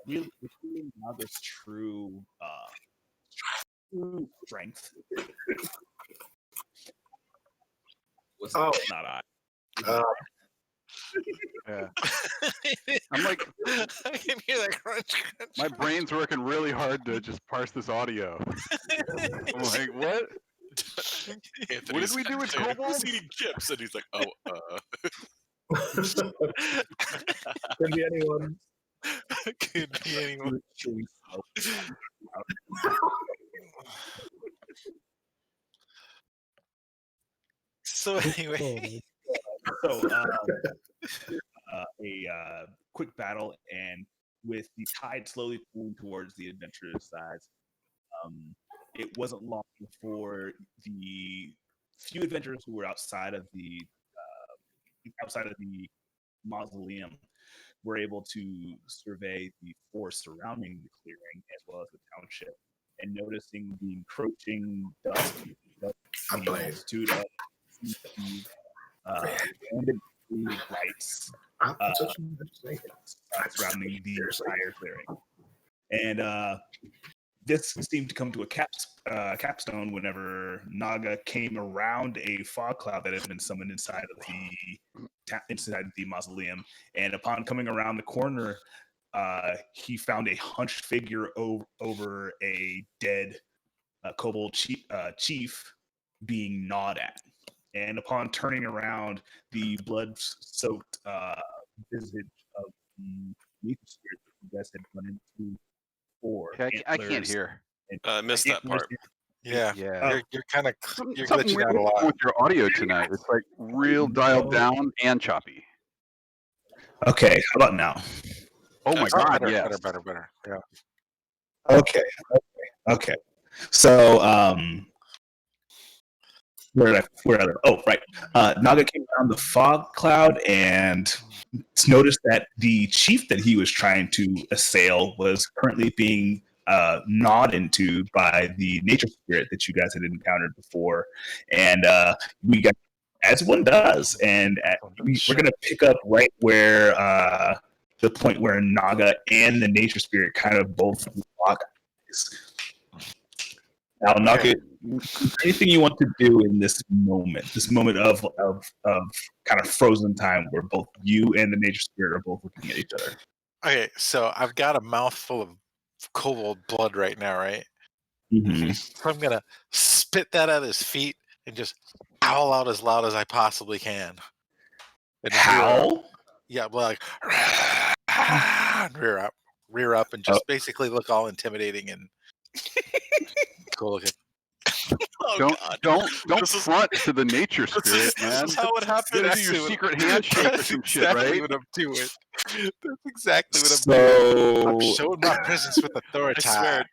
really Naga's true strength was not I. Yeah. I'm like, I can hear that crunch. my brain's working really hard to just parse this audio. I'm like, what? What did we do with Who's kobolds? eating chips? And he's like, Could be anyone. Could be anyone. So anyway, So a quick battle, and with the tide slowly pulling towards the adventurers' sides, it wasn't long before the few adventurers who were outside of the mausoleum were able to survey the forest surrounding the clearing as well as the township, and noticing the encroaching dust, the multitude of banded lights surrounding the entire clearing. And this seemed to come to a capstone whenever Naga came around a fog cloud that had been summoned inside the mausoleum. And upon coming around the corner, he found a hunched figure over a dead kobold chief being gnawed at. And upon turning around, the blood-soaked visage of the nature spirit that you guys had run into before. I can't hear. I missed that part. yeah, Yeah. you're kind of you're Something glitching weird out a lot. with your audio tonight. It's like real dialed down and choppy. Okay, how about now? Oh my God! Yeah. Better. Yeah. Okay. So, where oh, right. Naga came down the fog cloud and noticed that the chief that he was trying to assail was currently being gnawed into by the nature spirit that you guys had encountered before. And we got, as one does, and we're going to pick up right where the point where Naga and the nature spirit kind of both lock eyes. Now, Naga, anything you want to do in this moment of kind of frozen time where both you and the nature spirit are both looking at each other. Okay, so I've got a mouthful of kobold blood right now, right? Mm-hmm. So I'm gonna spit that at his feet and just howl out as loud as I possibly can. And Howl? Yeah, well, like rear up, and just basically look all intimidating and cool looking. Don't front to the nature spirit, man. This is how it happens. You gotta do your secret handshake or some shit, right? What I'm doing. That's exactly what I'm So doing. I'm showing my presence with authority. I swear,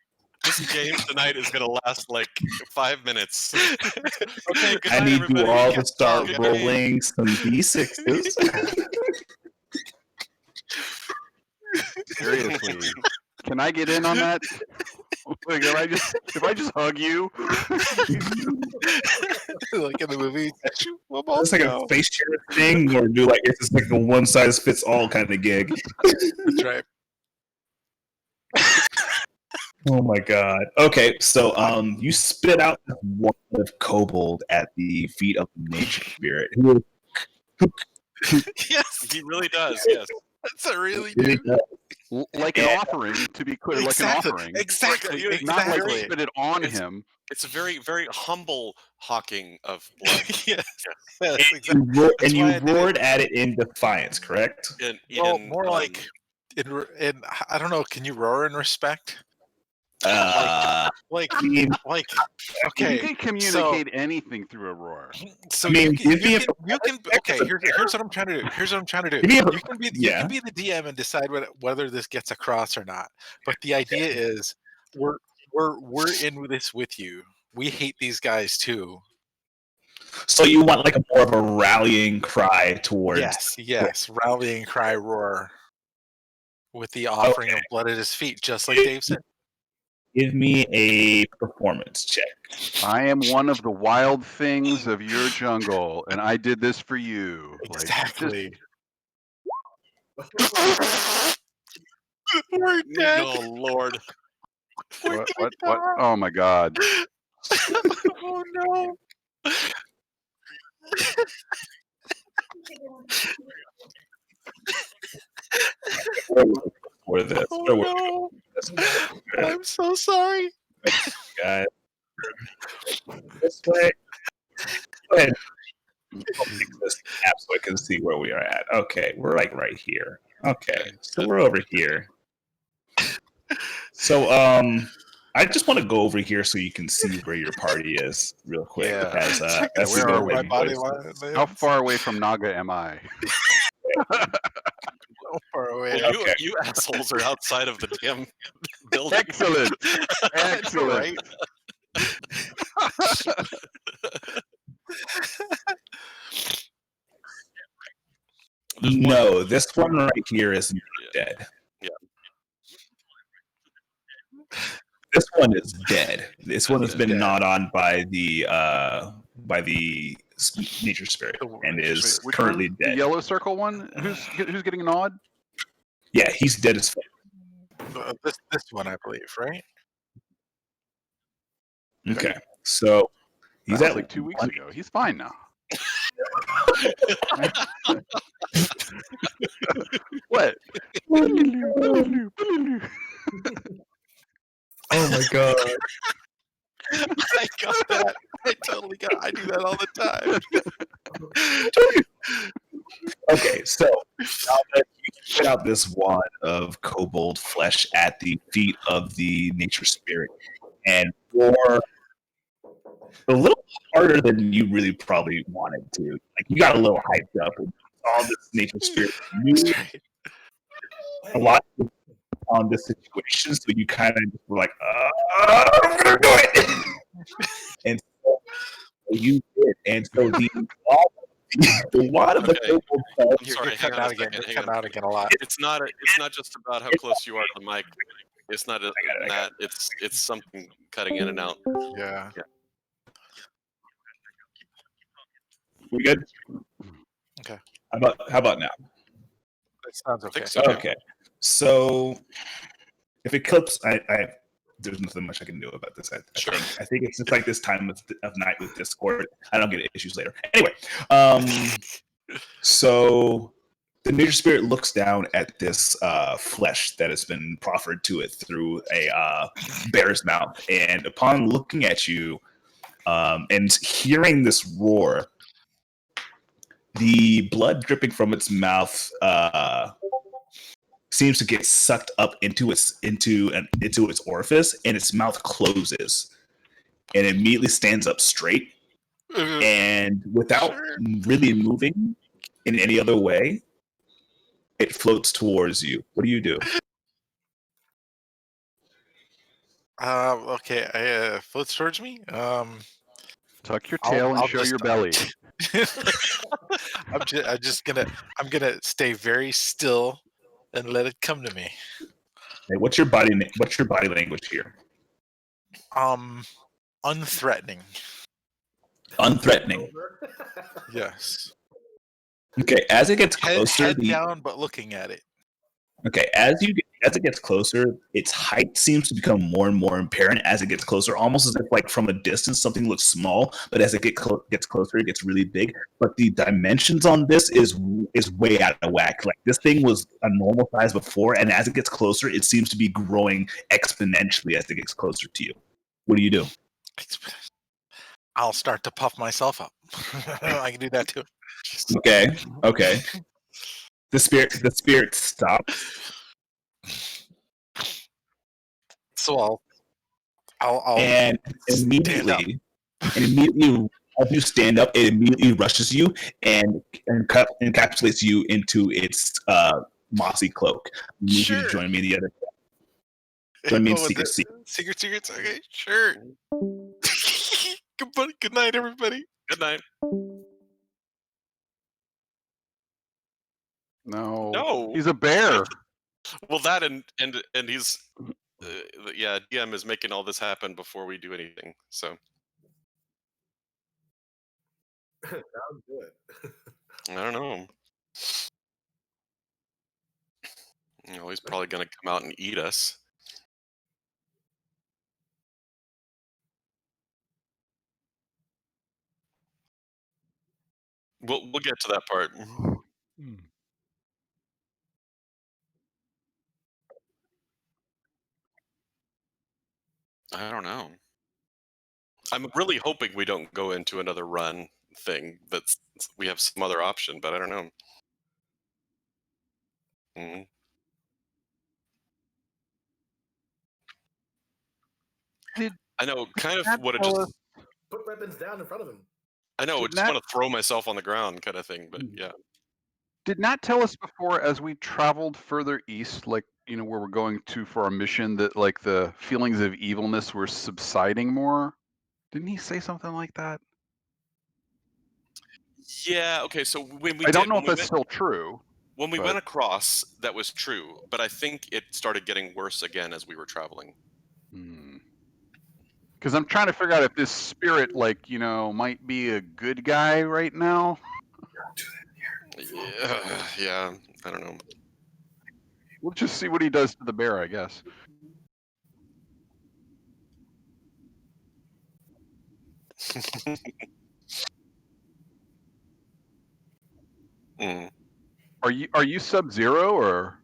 this game tonight is going to last like 5 minutes. Okay, good I night, need everybody. you all to start Okay. rolling some d6s. Seriously, can I get in on that? Like, if I just hug you, Like in the movie. It's like a face share thing, or do like it's just like a one size fits all kind of gig. That's right. Oh my god. Okay, so you spit out one of kobold at the feet of the nature spirit. Yes, He really does, yes. that's a really Really good. like an offering, to be clear, like an offering. Exactly. Not like Exactly. spit it on It's- him. It's a very, very humble hawking of blood. Yes. And Exactly. you That's why I did roared at it in defiance, correct? Well, more like in. I don't know. Can you roar in respect? Like, okay. You can communicate anything through a roar. So I mean, you give me can. Okay, here's what I'm trying to do. Here's what I'm trying to do. Give me a- You can be yeah. the DM and decide whether this gets across or not. But the idea is, we're in this with you. We hate these guys too. So you want like a more of a rallying cry towards Yes, rallying cry roar with the offering of blood at his feet, just like Dave said. Give me a performance check. I am one of the wild things of your jungle, and I did this for you. Exactly. We're dead. Oh Lord. We're What? gonna die. Oh my God. Oh no. For this. Oh no. I'm so sorry. Guys. This way. Go ahead. I'll fix this app so I can see where we are at. Okay, we're like right here. Okay, so we're over here. So I just want to go over here so you can see where your party is real quick. Yeah. As I can as see we where go are my we? body places. line. How far away from Naga am I? So far away. Well, Okay. you assholes are outside of the damn building. Excellent. Excellent. There's one- No, this one right here is dead. Yeah. This one is dead. This one has That's been dead. gnawed on by the nature spirit and nature is spirit. Which currently one? The dead. yellow circle one? Who's getting gnawed? Yeah, he's dead as fuck. This one, I believe, right? Okay, so That he's was at like 2 weeks one- ago. He's fine now. What? Oh my god! I got that. I totally got. I do that all the time. Okay, so now that you put out this wad of kobold flesh at the feet of the nature spirit, and for a little harder than you really probably wanted to. Like you got a little hyped up and all this nature spirit knew That's right. a lot on this situation, so you kind of were like, I'm gonna do it. And so you did, and so the wad of the Okay. kobold flesh. I'm You're sorry. Hang cutting on a out again. second. You're Hang on cutting a out again a lot. It's not just about how close you are to the mic. It's not that. It's something cutting in and out. Yeah. We good? Okay. How about now? That sounds I okay. think so. Okay. So if it clips, there's nothing much I can do about this. Sure. I think it's just like this time of night with Discord. I don't get issues later. Anyway, so the nature spirit looks down at this flesh that has been proffered to it through a bear's mouth, and upon looking at you and hearing this roar, the blood dripping from its mouth seems to get sucked up into its orifice, and its mouth closes, and it immediately stands up straight, and without really moving in any other way, it floats towards you. What do you do? Okay. Floats towards me. Tuck your tail and show your belly. I'm gonna stay very still and let it come to me. Hey, what's your body language here? Unthreatening. Unthreatening. Yes. Okay, as it gets closer, Head down, but looking at it. Okay, as it gets closer, its height seems to become more and more apparent as it gets closer, almost as if like from a distance something looks small, but as it gets closer, it gets really big. But the dimensions on this is way out of whack. Like this thing was a normal size before, and as it gets closer, it seems to be growing exponentially as it gets closer to you. What do you do? I'll start to puff myself up. I can do that too. Okay. The spirit stops. So I'll And immediately, as you stand up, it immediately rushes you and encapsulates you into its mossy cloak. You need you to join me in the other. Join me in secret. Secrets. Okay, sure. Good night, everybody. Good night. No. He's a bear. Well, that and he's DM is making all this happen before we do anything. So Sounds good. I don't know. He's probably going to come out and eat us. We'll get to that part. I don't know. I'm really hoping we don't go into another run thing. We have some other option, but I don't know. Mhm. I know, kind of what it just. Put weapons down in front of him. I know, Did just Nat- want to throw myself on the ground, kind of thing. But yeah, Did Nat tell us before, as we traveled further east, like where we're going to for our mission, that like the feelings of evilness were subsiding more? Didn't he say something like that? yeah. Okay, so when we I don't did, know when if we that's went, still true. when we but- went across, that was true. But I think it started getting worse again as we were traveling. Because I'm trying to figure out if this spirit, like, might be a good guy right now. Yeah, I don't know. We'll just see what he does to the bear, I guess. Mm. Are you Sub-Zero or?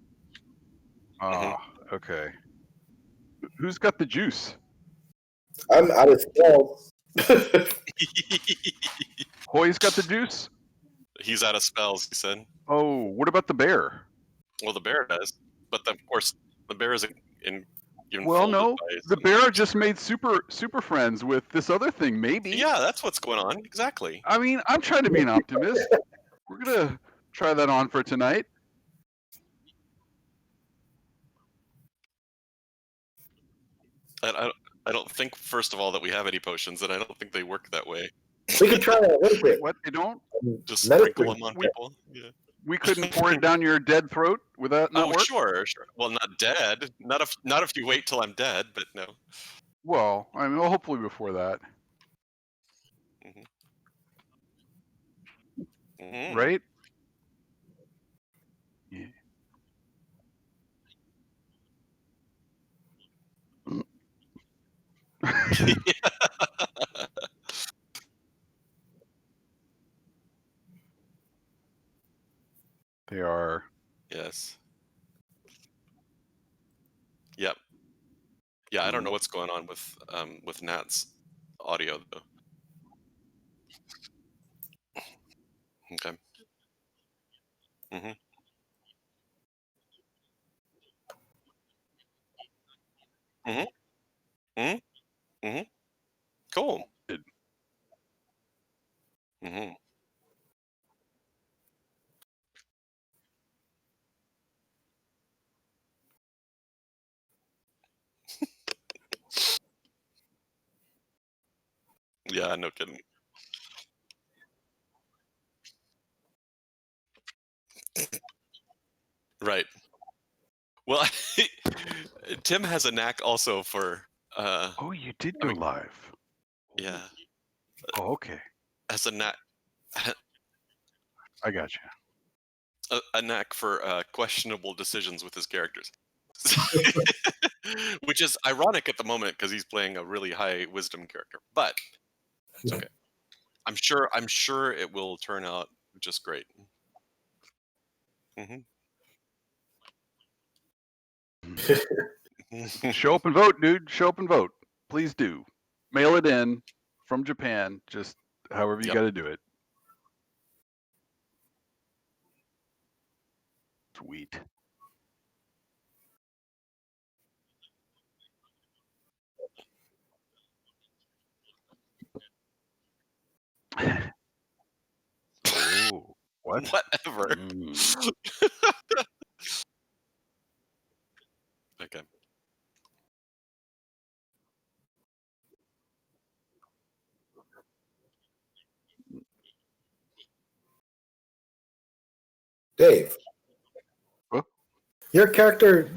Mhm. Okay. Who's got the juice? I'm out of spells. Hoy's got the juice? He's out of spells, he said. Oh, what about the bear? Well, the bear does, but of course, the bear isn't Well, no, by the some bear monster. just made super friends with this other thing, maybe. Yeah, that's what's going on. Exactly. I mean, I'm trying to be an optimist. We're gonna try that on for tonight. I don't think, first of all, that we have any potions, and I don't think they work that way. We could try a little bit. What? They don't? Just Medicine. sprinkle them on people. Yeah. We couldn't pour it down your dead throat? Would that not work? Sure. Well, not dead. Not if you wait till I'm dead, but no. Well, I mean, well, hopefully before that, Mhm. right? Yeah. They are. Yes. Yep. Yeah, I don't know what's going on with Nat's audio though. Okay. Mhm. Mhm. Mhm. Mhm. Cool. Mhm. Yeah, no kidding. Right. Well, Tim has a knack also for Oh, you did go live. yeah, Oh, okay. has a knack I got you. a knack for questionable decisions with his characters. Which is ironic at the moment because he's playing a really high wisdom character, but it's okay. I'm sure it will turn out just great. Show up and vote, dude. Show up and vote. Please do. Mail it in from Japan. Just however you Yep. got to do it. Sweet. Oh, what? Whatever. Okay. Dave. Huh? Your character,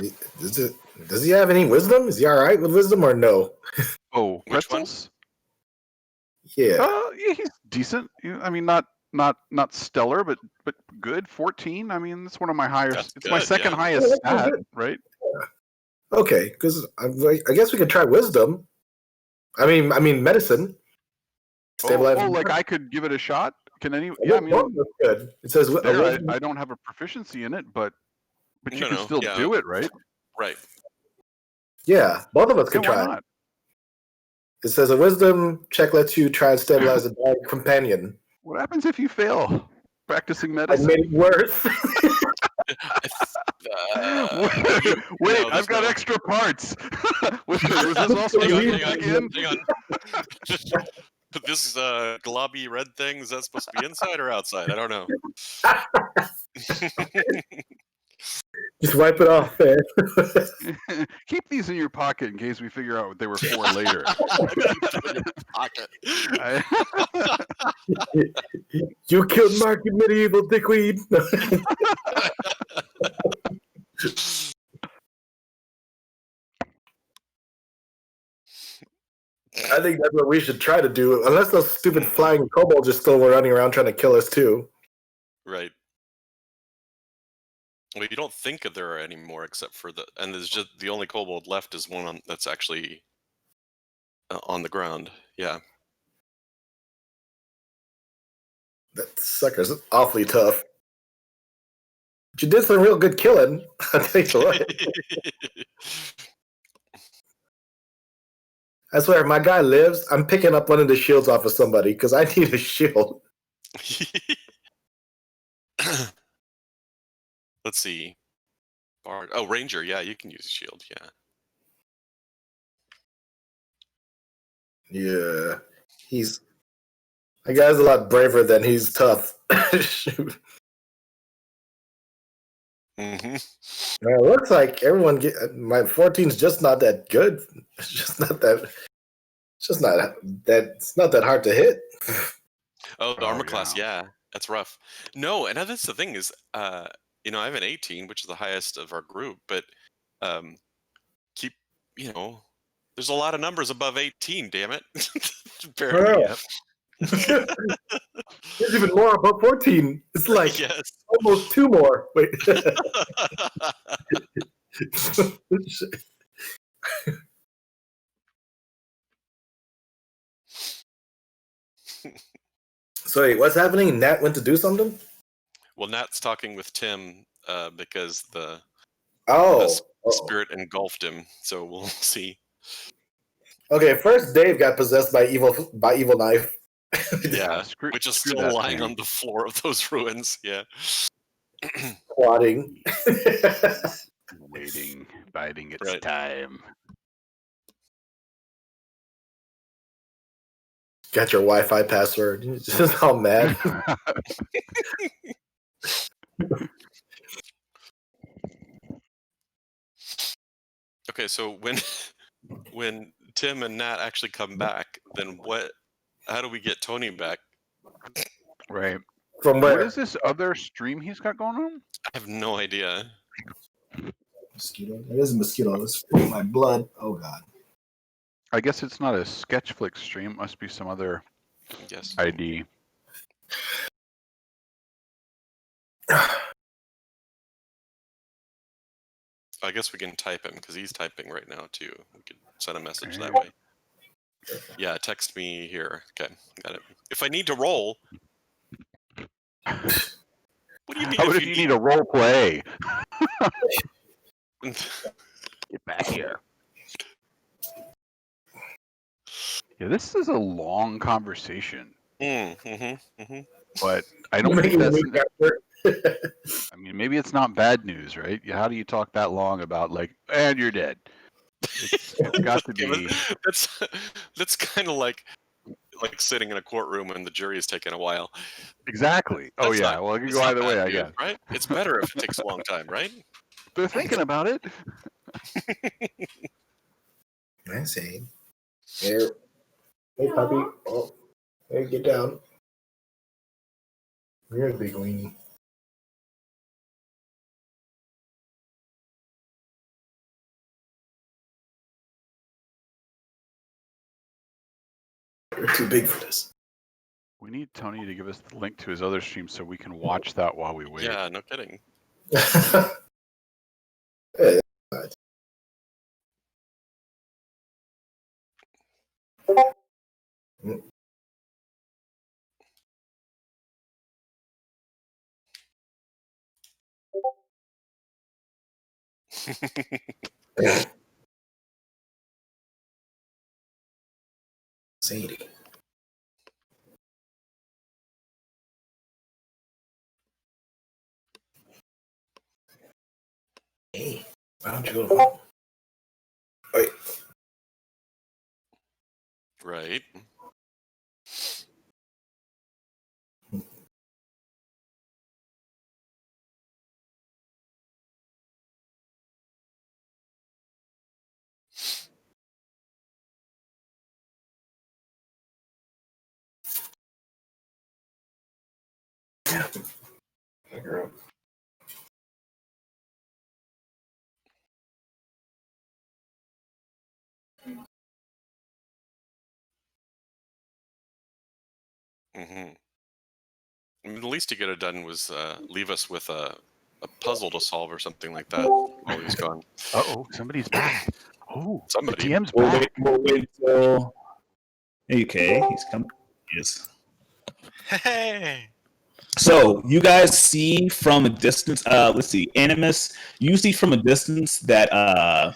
does he have any wisdom? Is he all right with wisdom or no? Oh, Which one? pretzels? Yeah. Yeah, he's decent. I mean, not not stellar, but good. 14. I mean, that's one of my higher. That's It's my good, second yeah. highest Yeah, that's stat, good. right? Okay, because I guess we could try wisdom. I mean medicine. Stabilize. Oh, like I could give it a shot. Can any? Yeah, Yeah, I mean, that's good. It says a there. wisdom. I don't have a proficiency in it, but you No, can no, still yeah. do it, right? Right. Yeah, both of us Yeah, could why try. not? It says a wisdom check lets you try and stabilize a dying companion. What happens if you fail practicing I medicine? made it worse. Wait, no, I've got no- extra parts. was this also a Hang on, back in? hang on. This globby red thing, is that supposed to be inside or outside? I don't know. Just wipe it off, man. Keep these in your pocket in case we figure out what they were for later. Pocket. You killed Mark, you medieval dickweed. I think that's what we should try to do, unless those stupid flying kobolds are still running around trying to kill us too. Right. Well, you don't think that there are any more except for and there's just the only kobold left is one that's actually on the ground. Yeah. That sucker's awfully tough. But you did some real good killing. I'll tell you what. I swear, if my guy lives, I'm picking up one of the shields off of somebody because I need a shield. Let's see. Bard. Oh, Ranger. Yeah, you can use a shield. Yeah. Yeah. My guy's a lot braver than he's tough. Shoot. Mm-hmm. It looks like everyone my 14's just not that good. It's just not that. It's just not that. It's not that hard to hit. Oh, the armor class. yeah. Yeah, that's rough. No, and that's the thing is, I have an 18, which is the highest of our group, but keep, there's a lot of numbers above 18. Damn it. Apparently. Well, there's even more above 14. It's like Yes. almost 2 more. Wait. Sorry, what's happening? Nat went to do something? Well, Nat's talking with Tim because the Oh. spirit engulfed him. So we'll see. Okay, first Dave got possessed by evil knife. Yeah, Screw which is screw still that lying thing. on the floor of those ruins. Yeah. Plotting. Waiting, biding its Right. time. Got your Wi-Fi password. Just all mad. Okay, so when Tim and Nat actually come back, then how do we get Tony back? Right. From where? What is this other stream he's got going on? I have no idea. Mosquito. It is a mosquito. It's my blood. Oh god. I guess it's not a Sketchflix stream. It must be some other Yes. ID. I guess we can type him because he's typing right now too. We could send a message that Okay. way. Yeah, text me here. Okay, got it. If I need to roll, what do you mean? How about if you need a role play? Get back here. Yeah, this is a long conversation, but I don't think that's. I mean, maybe it's not bad news, right? How do you talk that long about and you're dead? It's got to be. That's kind of like sitting in a courtroom and the jury is taking a while. Exactly. Oh That's yeah. not- Well, it can it's go not either way, bad I news, guess. right? It's better if it takes a long time, right? They're thinking about it. I see. Here. Hey, puppy. Oh, hey, get down. Here's big weenie. You're too big for this. We need Tony to give us the link to his other stream so we can watch that while we wait. Yeah, no kidding. Yeah, Sadie. Hey, why don't you go home? Wait. Right. Girl. Mm-hmm. I mean, the least he could have done was leave us with a puzzle to solve or something like that while he's gone. Uh-oh, somebody's back. Oh, Somebody. the TM's We'll back. wait till. Okay, he's coming. Yes. Hey. So you guys see from a distance. Let's see, Animus. You see from a distance that a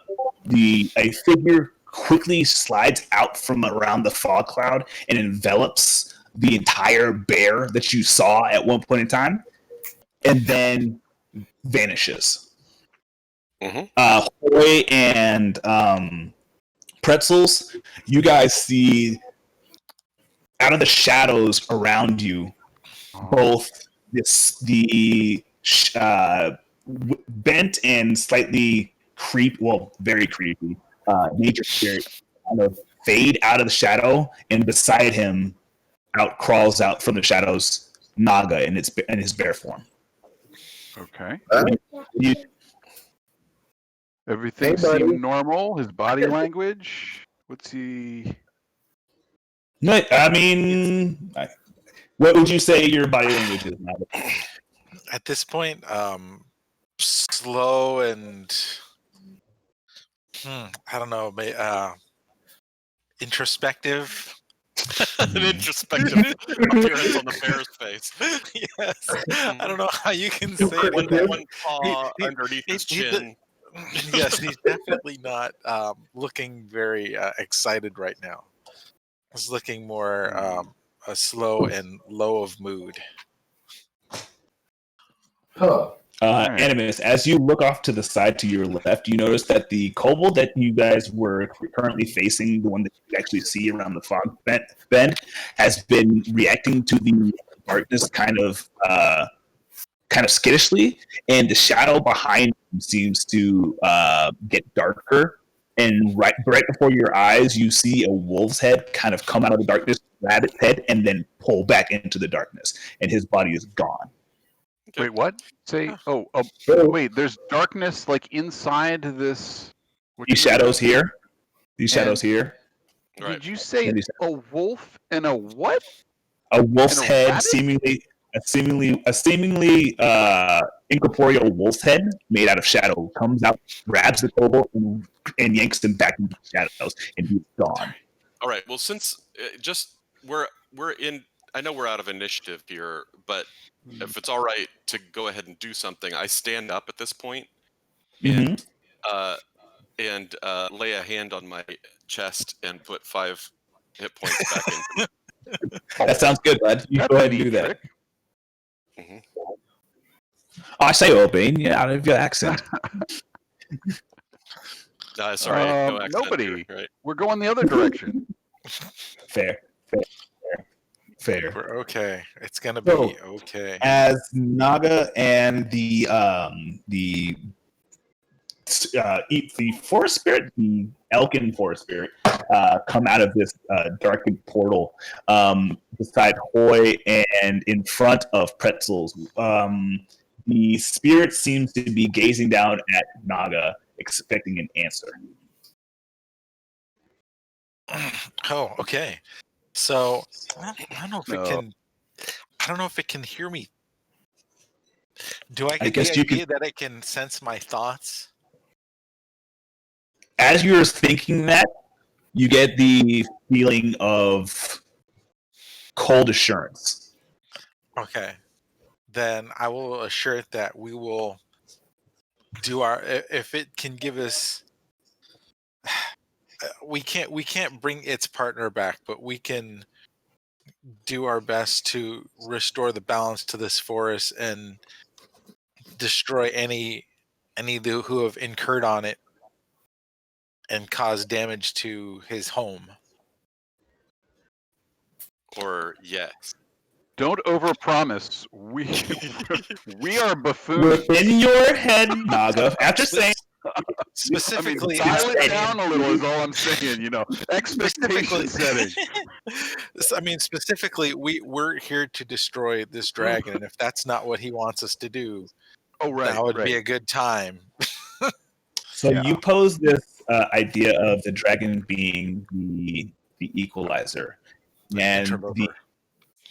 figure quickly slides out from around the fog cloud and envelops the entire bear that you saw at one point in time, and then vanishes. Mhm. Hoy and Pretzels, you guys see out of the shadows around you both the bent and slightly very creepy nature spirit kind of fade out of the shadow, and beside him crawls out from the shadows Naga in his bear form. Okay. Huh? You, Everything Hey, buddy. seemed normal. His body language. What's he? no, I mean, what would you say your body language is, Naga? At this point, slow and I don't know, introspective. An introspective appearance on the bear's face. Yes, I don't know how you can say One- that. One paw he- underneath his he- chin. Yes, he's definitely not looking very excited right now. He's looking more slow and low of mood. Huh. Right. Animus, as you look off to the side to your left, you notice that the kobold that you guys were currently facing, the one that you actually see around the fog bend, has been reacting to the darkness kind of skittishly, and the shadow behind him seems to get darker. And right before your eyes, you see a wolf's head kind of come out of the darkness, grab its head, and then pull back into the darkness, and his body is gone. Wait, what? Say. Oh, So, wait. There's darkness like inside this. what These you said? shadows here, these shadows And- here, Right. Did you say And these- a wolf and a what? a wolf's And a head, rabbit? seemingly incorporeal wolf's head made out of shadow comes out, grabs the kobold, and yanks him back into the shadows, and he's gone. All right. Well, since just we're in, I know we're out of initiative here, but if it's all right to go ahead and do something, I stand up at this point and lay a hand on my chest and put 5 hit points back into me. That sounds good, bud. You That's go a ahead and neat do that. trick. Mhm. Oh, I say Obane, yeah, out of your accent. Sorry, no accent nobody. here, right? We're going the other direction. Fair. We're okay. It's gonna So- be okay. As Naga and the forest spirit, the Elkin forest spirit, come out of this darkened portal beside Hoy and in front of Pretzels. The spirit seems to be gazing down at Naga, expecting an answer. Oh, okay. So I don't know if it No. can. I don't know if it can hear me. Do I I get guess the you idea that it can sense my thoughts? As you're thinking that, you get the feeling of cold assurance. Okay. Then I will assure it that we will do our. If it can give us, we can't bring its partner back, but we can do our best to restore the balance to this forest and destroy any who have incurred on it and caused damage to his home. Or yes. Don't overpromise. We are buffoons. Within your head, Naga, after saying Specifically, dial it down a little is all I'm saying. Expectation setting. I mean, specifically, we're here to destroy this dragon, and if that's not what he wants us to do, Oh, right. that would right. be a good time. so. Yeah. You pose this idea of the dragon being the equalizer, and Interloper.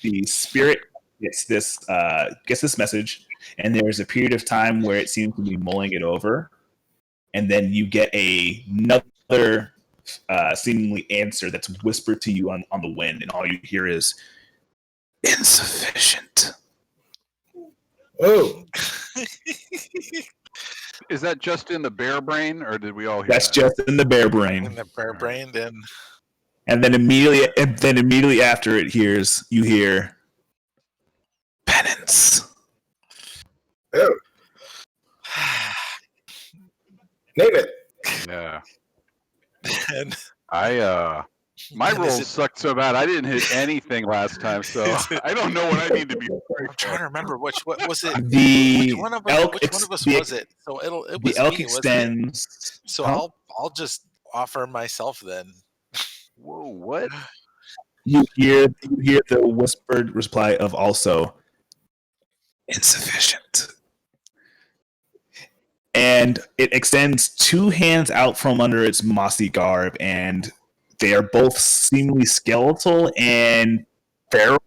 the spirit gets this message, and there's a period of time where it seems to be mulling it over, and then you get another seemingly answer that's whispered to you on the wind, and all you hear is insufficient. Oh, Is that just in the bear brain, or did we all hear That's that? just in the bear In brain. the bare brain, then And then immediately after you hear penance. oh, name it. Yeah. and My and is rolls it- sucked so bad I didn't hit anything last time, so Is it- I don't know what I need to be sorry I'm trying to for. remember what was it. The Which one of elk us was it? So it the was elk me, wasn't it? extends. So Huh? I'll just offer myself then. Whoa, what? You hear the whispered reply of also insufficient. And it extends two hands out from under its mossy garb, and they are both seemingly skeletal and feral.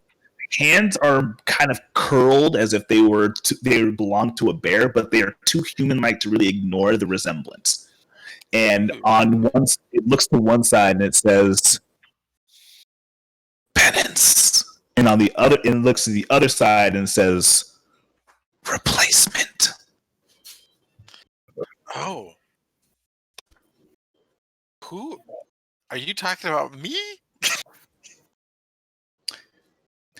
Hands are kind of curled as if they belong to a bear, but they are too human-like to really ignore the resemblance. And it looks to one side and it says penance, and on the other, it looks to the other side and says replacement. Oh. Who are you talking about? Me?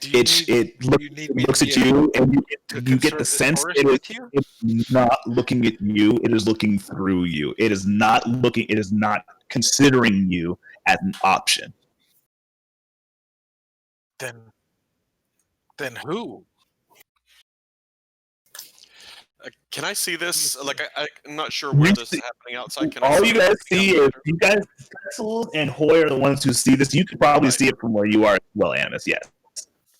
Do It me looks to at be you, and you get conserve the this sense forest with you? it's not looking at you. It is looking through you. It is not looking. It is not considering you as an option. Then who? Can I see this? Like, I'm not sure where this is happening outside. Can I All see you guys it? see is you guys, Pretzel and Hoy are the ones who see this. You could probably Right. see it from where you are as well, Amos. Yes.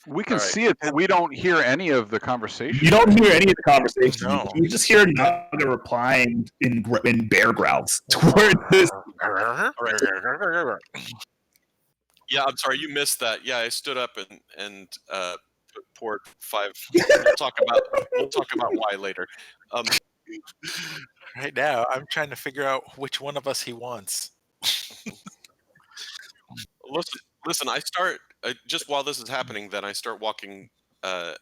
We can All right. see it, but we don't hear any of the conversation. You don't hear any of the conversation. No. You just hear Naga replying in bear growls toward this. Yeah, I'm sorry, you missed that. Yeah, I stood up and poured 5. We'll talk about why later. Right now, I'm trying to figure out which one of us he wants. Listen. I start just while this is happening. Then I start walking. I'm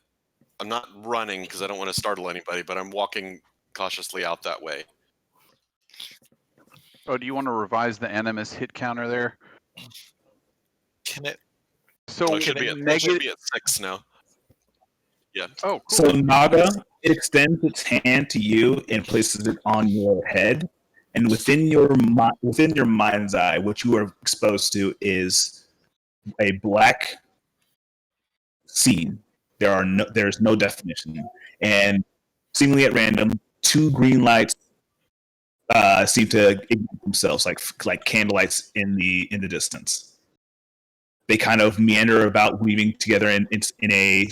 not running because I don't want to startle anybody, but I'm walking cautiously out that way. Oh, do you want to revise the animus hit counter there? Can it? So It should be at 6 now. Yeah. Oh, cool. So Naga, it extends its hand to you and places it on your head, and within your mind's eye, what you are exposed to is a black scene. There's no definition, and seemingly at random, 2 green lights seem to ignite themselves like candlelights in the distance. They kind of meander about, weaving together in a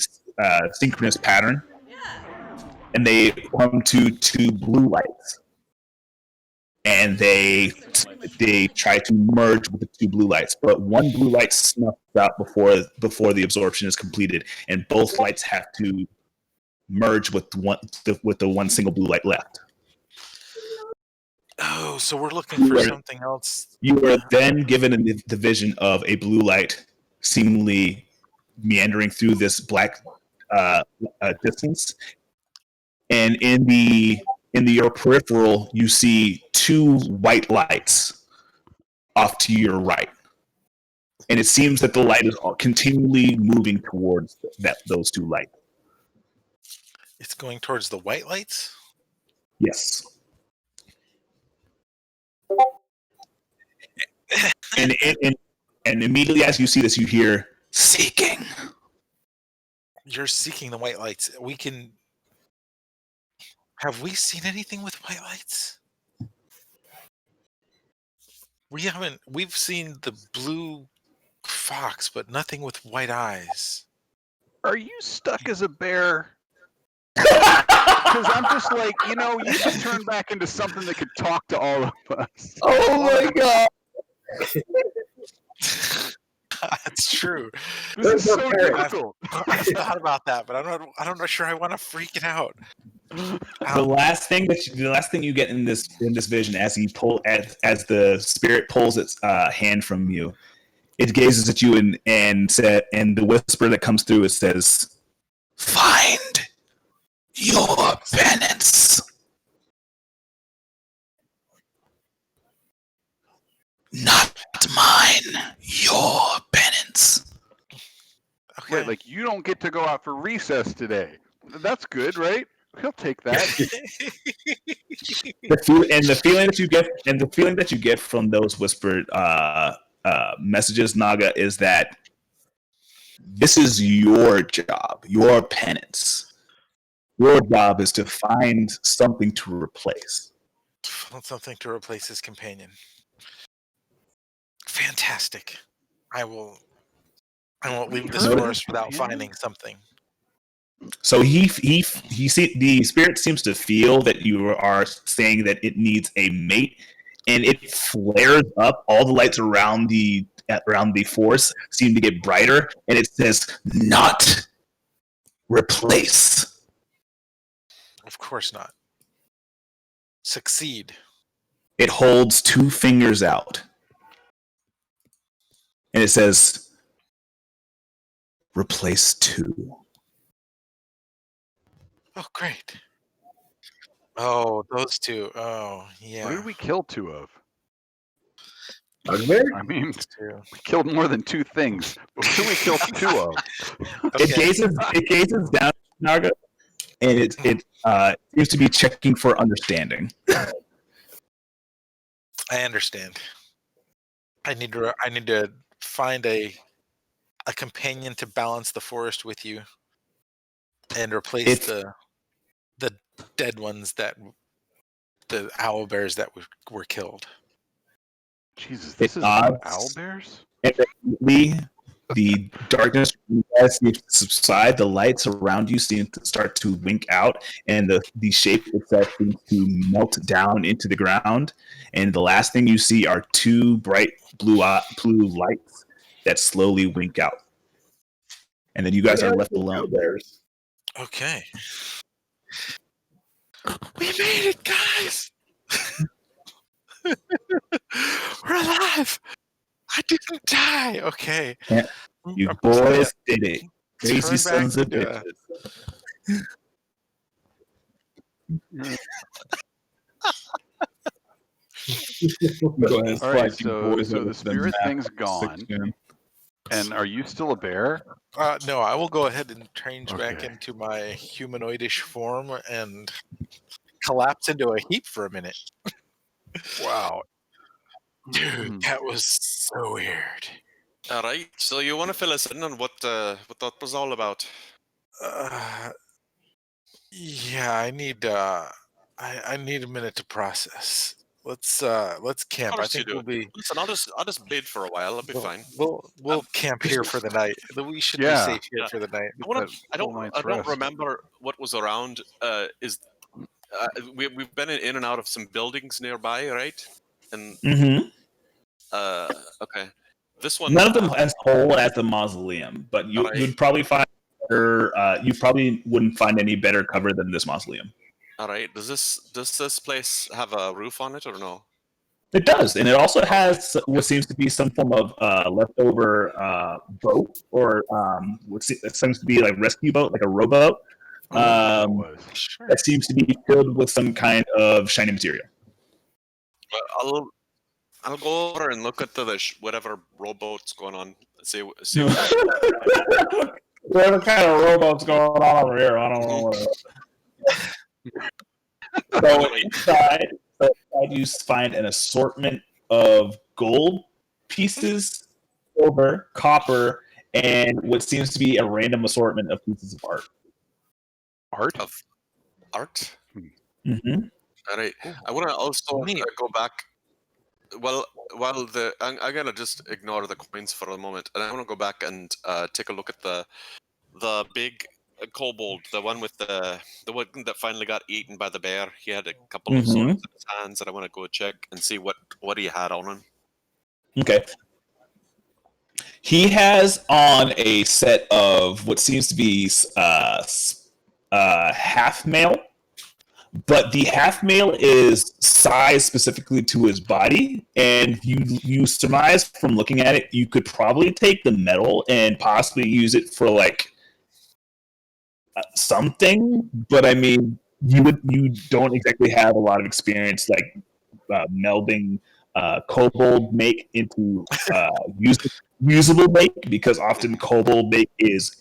synchronous pattern, and they come to 2 blue lights. and they try to merge with the two blue lights, but one blue light snuffs out before the absorption is completed, and both lights have to merge with the one single blue light left. Oh, so we're looking for something else. You are then given the vision of a blue light seemingly meandering through this black distance, and in your peripheral, you see two white lights off to your right, and it seems that the light is continually moving towards those two lights. It's going towards the white lights? Yes. And immediately as you see this, you hear seeking. You're seeking the white lights. Have we seen anything with white lights? We haven't. We've seen the blue fox, but nothing with white eyes. Are you stuck as a bear? Because I'm just like, you could turn back into something that could talk to all of us. Oh my god! That's true. This is so difficult. I've thought about that, but I'm not sure I want to freak it out. The last thing you get in this vision, as the spirit pulls its hand from you, it gazes at you and the whisper that comes through, it says, "Find your penance, not mine. Your penance." Okay. Wait, like you don't get to go out for recess today. That's good, right? He'll take that. The feeling that you get from those whispered messages, Naga, is that this is your job, your penance. Your job is to find something to replace. Something to replace his companion. Fantastic. I won't leave this forest without finding something. So the spirit seems to feel that you are saying that it needs a mate, and it flares up. All the lights around the forest seem to get brighter, and it says, "Not replace." Of course not. Succeed. It holds two fingers out, and it says, "Replace two." Oh, great. Oh, those two. Oh, yeah. What did we kill two of? Bugbear? I mean, Two. we killed more than two things. But what did we kill two of? Okay. It gazes down, Naga, and it seems to be checking for understanding. I understand. I need to find a companion to balance the forest with you, and replace the dead ones the owl bears that were killed. Jesus, this is about owl bears? And the darkness seems to subside. The lights around you seem to start to wink out, and the shape itself seems to melt down into the ground. And the last thing you see are two bright blue lights that slowly wink out. And then you guys are left alone. Okay. We made it, guys! We're alive! I didn't die! Okay. Yeah, you boys did it. Crazy sons of bitches. All right, so the spirit thing's gone. And are you still a bear? No, I will go ahead and change back into my humanoidish form and collapse into a heap for a minute. Wow. Dude, that was so weird. All right, so you want to fill us in on what that was all about? Yeah, I need I need a minute to process. Let's camp. I think we'll be. Listen, I'll just bid for a while. I'll be fine. We'll camp here for the night. We should be safe here for the night. I don't remember what was around. we've been in and out of some buildings nearby, right? And okay, this one. None of them as whole as the mausoleum, but you'd probably find better, you probably wouldn't find any better cover than this mausoleum. All right. Does this place have a roof on it or no? It does, and it also has what seems to be some form of leftover boat, or what seems to be like rescue boat, like a rowboat. That seems to be filled with some kind of shiny material. I'll go over and look at the whatever rowboat's going on. See whatever kind of rowboat's going on over here. I don't know. So inside you find an assortment of gold pieces, silver, copper, and what seems to be a random assortment of pieces of art. Art? Mm-hmm. All right. I want to also go back. Well, while I'm gonna just ignore the coins for a moment, and I want to go back and take a look at the big kobold, the one with the one that finally got eaten by the bear. He had a couple of swords in his hands, and I want to go check and see what he had on him. Okay. He has on a set of what seems to be half mail, but the half mail is sized specifically to his body, and you surmise from looking at it, you could probably take the metal and possibly use it for like something. But I mean, you don't exactly have a lot of experience like melding kobold make into usable make, because often kobold make is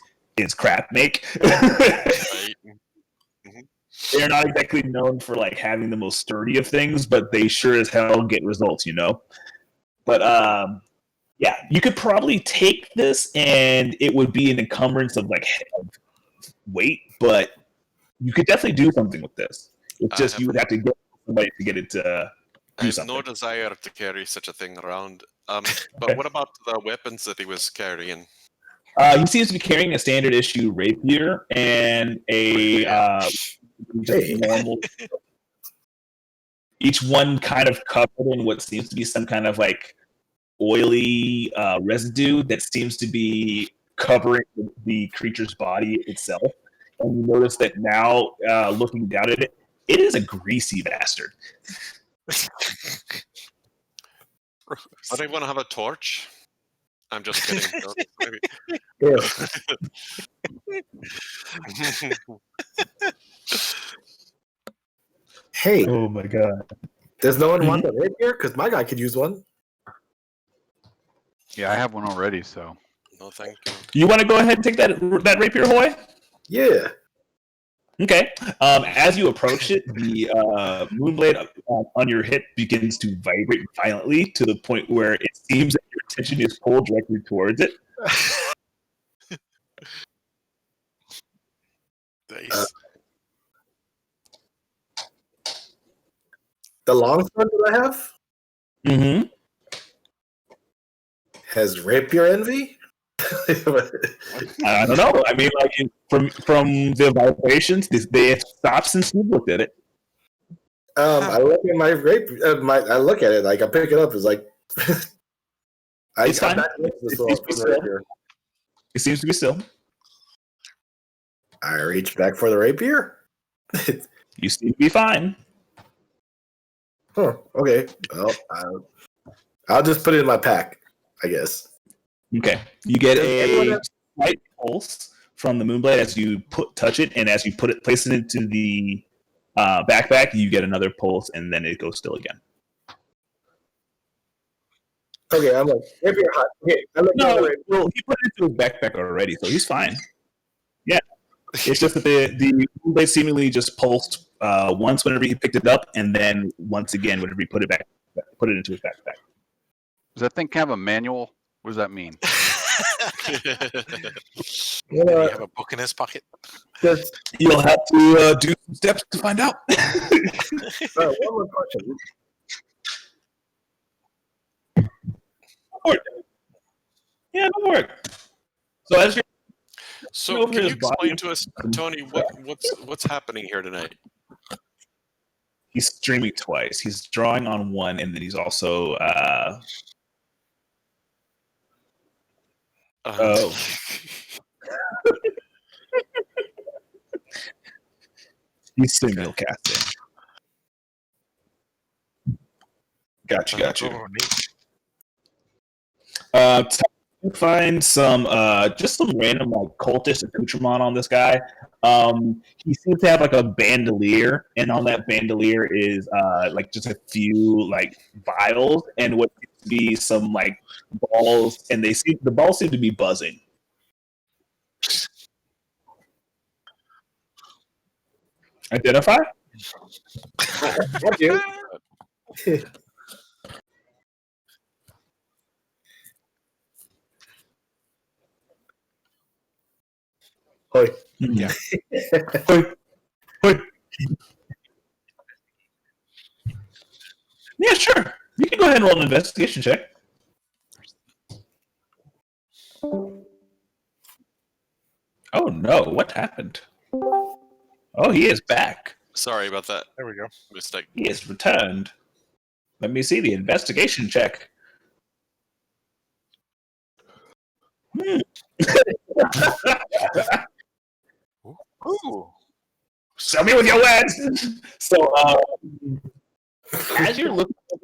crap make. Right. Mm-hmm. They're not exactly known for like having the most sturdy of things, but they sure as hell get results, you know. But yeah, you could probably take this, and it would be an encumbrance of like weight, but you could definitely do something with this. It's just you would have to get somebody to get it to. I have no desire to carry such a thing around. But what about the weapons that he was carrying? He seems to be carrying a standard issue rapier and a normal. Each one kind of covered in what seems to be some kind of like oily residue that seems to be covering the creature's body itself. And you notice that now, looking down at it, it is a greasy bastard. But I want to have a torch. I'm just kidding. Hey. Oh my god. Does no one want a rapier? Because my guy could use one. Yeah, I have one already, so. No, thank you. You want to go ahead and take that rapier, Hoy? Yeah. Okay. As you approach it, the moonblade on your hip begins to vibrate violently to the point where it seems that your attention is pulled directly towards it. Nice. The longsword that I have has rapier envy. I don't know. I mean, like from the vibrations, they stop since you looked at it. I look at my rapier. I look at it like I pick it up. It's like it's fine. It seems to be still. I reach back for the rapier. You seem to be fine. Huh. Okay. Well, I'll just put it in my pack, I guess. Okay. You get a slight pulse from the moonblade as you touch it, and as you place it into the backpack, you get another pulse, and then it goes still again. Okay, I'm like, rapier hot. Okay, well, he put it into his backpack already, so he's fine. Yeah. It's just that the moonblade seemingly just pulsed once whenever he picked it up, and then once again whenever he put it into his backpack. Does that thing have a manual? What does that mean? You have a book in his pocket. You'll have to do some steps to find out. One more question. Yeah, don't worry. So as you're can you explain to us, Tony, what's happening here tonight? He's streaming twice. He's drawing on one, and then he's also oh. He's simulcasting. Got you. Oh, neat. To find some just some random like cultist accoutrement on this guy. He seems to have like a bandolier, and on that bandolier is like just a few like vials and what seems to be some like balls, and the balls seem to be buzzing. Identify? I do. Hoi. Yeah. Hoi. Yeah, sure. You can go ahead and roll an investigation check. Oh no, what happened? Oh, he is back. Sorry about that There we go. mistake. He has returned. Let me see the investigation check. Ooh. Show me with your words. So, as you're looking at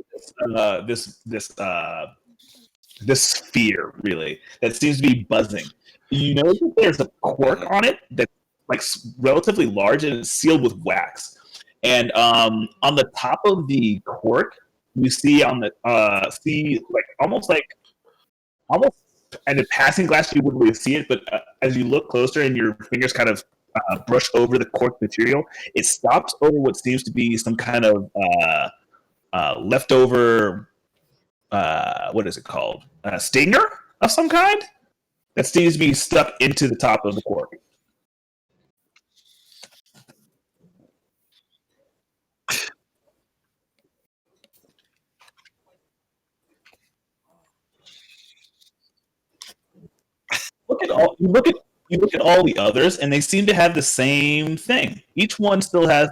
this sphere, really, that seems to be buzzing, you know that there's a cork on it that's like relatively large and it's sealed with wax. And on the top of the cork, you see on the almost and in passing glass you wouldn't really see it, but as you look closer and your fingers kind of brush over the cork material, it stops over what seems to be some kind of leftover what is it called? Stinger of some kind that seems to be stuck into the top of the cork. You look at all the others, and they seem to have the same thing. Each one still has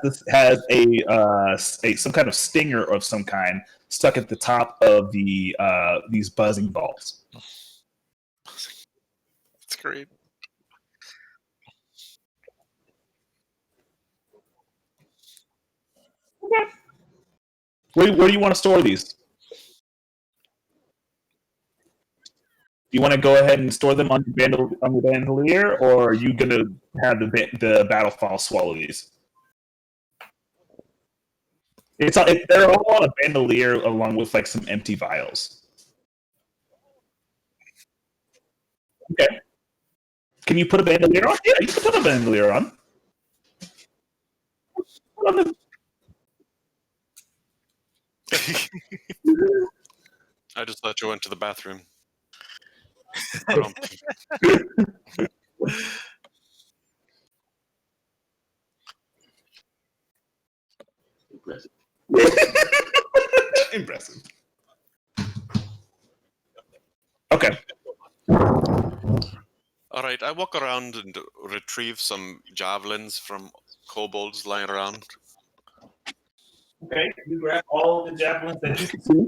a some kind of stinger of some kind stuck at the top of these buzzing balls. That's great. Okay. Where do you want to store these? Do you want to go ahead and store them on the bandolier, or are you going to have the battle file swallow these? They're all on a bandolier along with like some empty vials. Okay. Can you put a bandolier on? Yeah, you can put a bandolier on. Put on I just let you into the bathroom. Impressive. Okay. All right, I walk around and retrieve some javelins from kobolds lying around. Okay, you grab all the javelins that you can see.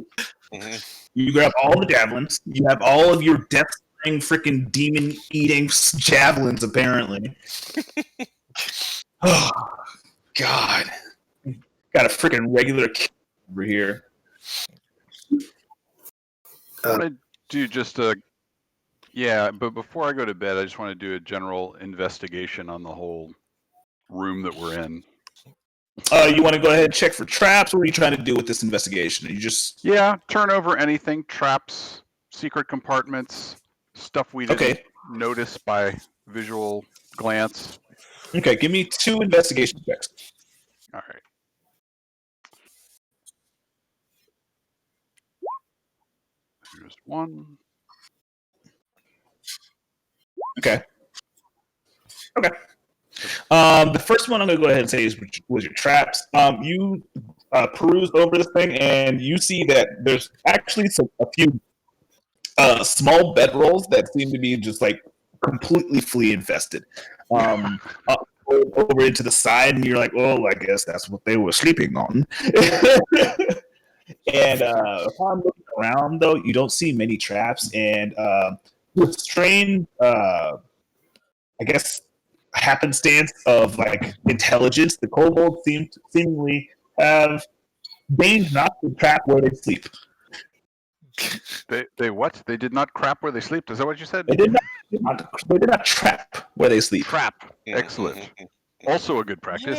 Mm-hmm. You grab all the javelins. You have all of your death-spraying, freaking demon-eating javelins, apparently. Oh, God. Got a freaking regular kid over here. I want to do just a... Yeah, but before I go to bed, I just want to do a general investigation on the whole room that we're in. You want to go ahead and check for traps? What are you trying to do with this investigation? You just... Yeah, turn over anything, traps, secret compartments, stuff we didn't notice by visual glance. Okay, give me 2 investigation checks. All right. Here's 1. Okay. The first one I'm going to go ahead and say was your traps. You peruse over this thing, and you see that there's actually a few small bedrolls that seem to be just like completely flea infested. over into the side, and you're like, "Oh, I guess that's what they were sleeping on." And upon looking around, though, you don't see many traps, and with strange, I guess, happenstance of like intelligence, the kobolds seemingly have deigned not to trap where they sleep. They what? They did not crap where they sleep. Is that what you said? They did not trap where they sleep. Trap. Excellent. Also a good practice.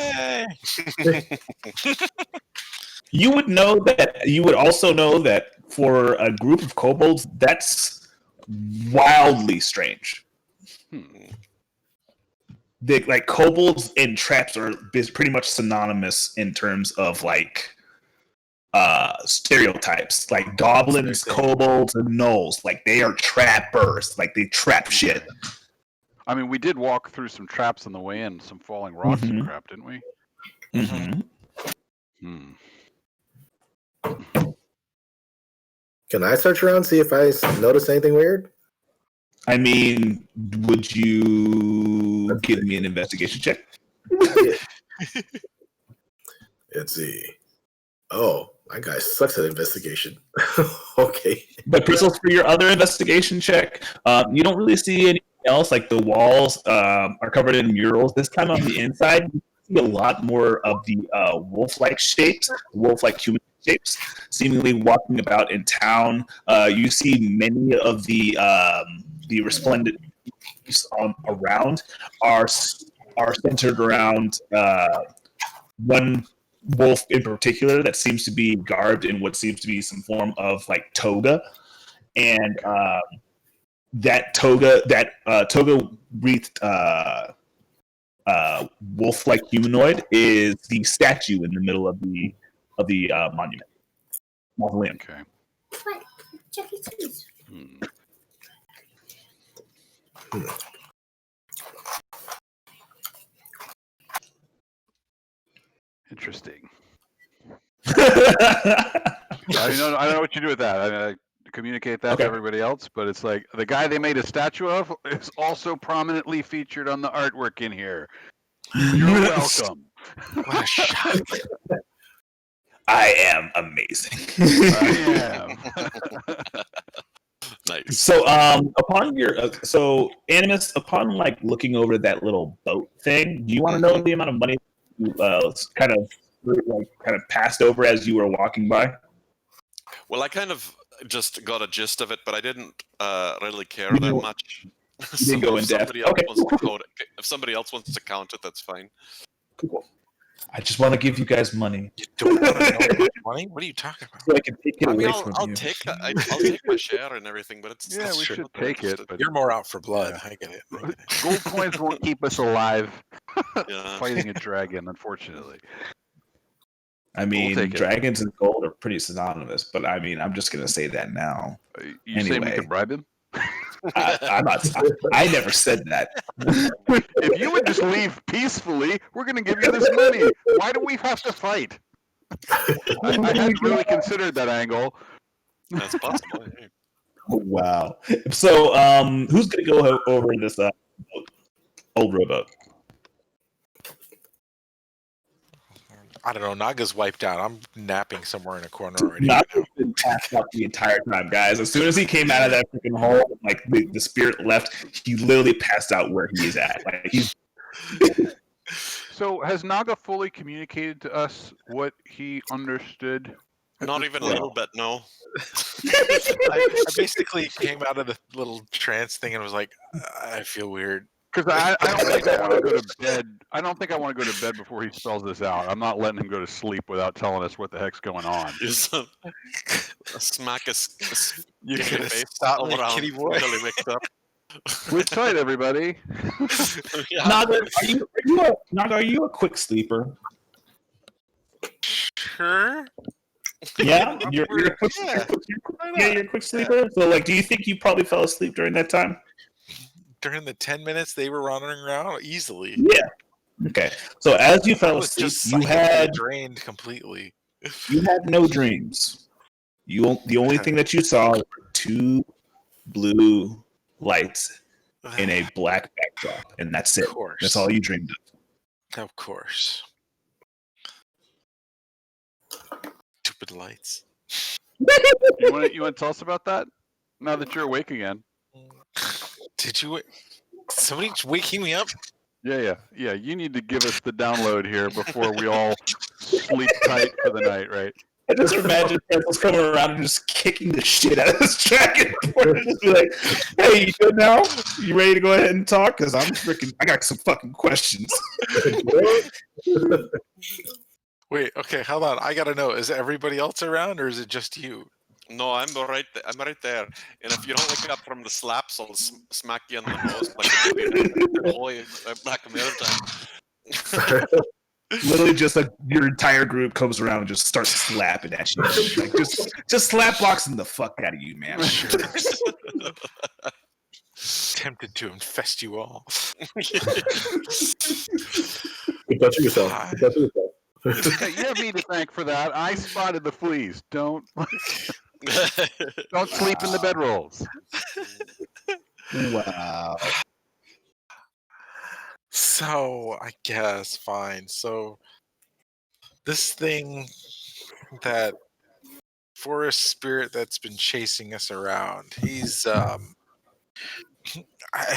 Yay. You would also know that for a group of kobolds, that's wildly strange. Like kobolds and traps are pretty much synonymous in terms of like stereotypes. Like goblins, kobolds, and gnolls, like they are trappers. Like they trap shit. I mean, we did walk through some traps on the way in, some falling rocks and crap, didn't we? Mm-hmm. Can I search around, see if I notice anything weird? I mean, would you give me an investigation check? Let's see. Oh, my guy sucks at investigation. Okay. But Crystals, for your other investigation check, you don't really see anything else. Like the walls are covered in murals. This time on the inside, you see a lot more of the wolf-like shapes, wolf-like human shapes, seemingly walking about in town. You see many of the resplendent around are centered around one wolf in particular that seems to be garbed in what seems to be some form of like toga, and that toga wreathed wolf-like humanoid is the statue in the middle of the monument mausoleum. Okay. What? Chuck E. Cheese. Interesting. I don't know what you do with that. I mean, I communicate that to everybody else, but it's like the guy they made a statue of is also prominently featured on the artwork in here. You're welcome. What a shock. I am amazing. I am. Nice. So, Animus, upon like looking over that little boat thing, do you want to know the amount of money you kind of passed over as you were walking by? Well, I kind of just got a gist of it, but I didn't really care that much. didn't go in depth. If somebody else wants to count it, that's fine. Cool. I just want to give you guys money. You don't want to know about money? What are you talking about? So I can take it away from I'll you. take my share and everything, but it's Yeah, we should take it. But You're more out for blood. I get it. gold coins won't keep us alive Yeah. fighting a dragon, unfortunately. I mean, take it. dragons and gold are pretty synonymous, but I mean, I'm just gonna say that now. You say we Anyway. could bribe him? I'm not. I never said that. If you would just leave peacefully, we're going to give you this money. Why do we have to fight? I hadn't really considered that angle. That's possible. Hey. Wow. So, who's gonna go over this old rowboat? I don't know. Naga's wiped out. I'm napping somewhere in a corner already. Naga's been passed out the entire time, guys. As soon as he came out of that freaking hole, like the spirit left, he literally passed out where he is at. Like he's. So has Naga fully communicated to us what he understood? Not even a little bit, no. I basically came out of the little trance thing and was like, I feel weird. Because I don't think I want to go to bed. I don't think I want to go to bed before he spells this out. I'm not letting him go to sleep without telling us what the heck's going on. Just smack a You're kitty gonna face stop all me, around kitty boy. until he wakes up. Switch side, everybody. Yeah. Naga, are you a quick sleeper? Sure. Yeah, you're a quick, Yeah. you're a quick sleeper. So, like, do you think you probably fell asleep during that time? During the 10 minutes they were running around, easily. Yeah. Okay. So, as you I fell was asleep, just you psychically had drained completely. no dreams. The only thing that you saw were two blue lights in a black backdrop, and that's it. Of course. That's all you dreamed of. Of course. Stupid lights. You want to tell us about that? Now that you're awake again. Did you? Somebody's waking me up. Yeah. You need to give us the download here before we all sleep tight for the night, right? I just imagine Pencil's coming around and just kicking the shit out of this dragon. Just be like, "Hey, you good now? You ready to go ahead and talk? Because I got some fucking questions." Wait, okay, hold on. I gotta know. Is everybody else around, or is it just you? No, I'm right. I'm right there. And if you don't wake up from the slaps, I'll smack you in the nose like I did Hoy back in the other time. Literally, just like your entire group comes around and just starts slapping at you, like just slap boxing the fuck out of you, man. Sure. Tempted to infest you all. Keep that to yourself. Keep that to yourself. You have me to thank for that. I spotted the fleas. Don't sleep in the bedrolls. Wow. So I guess fine. So this thing, that forest spirit that's been chasing us around, he's I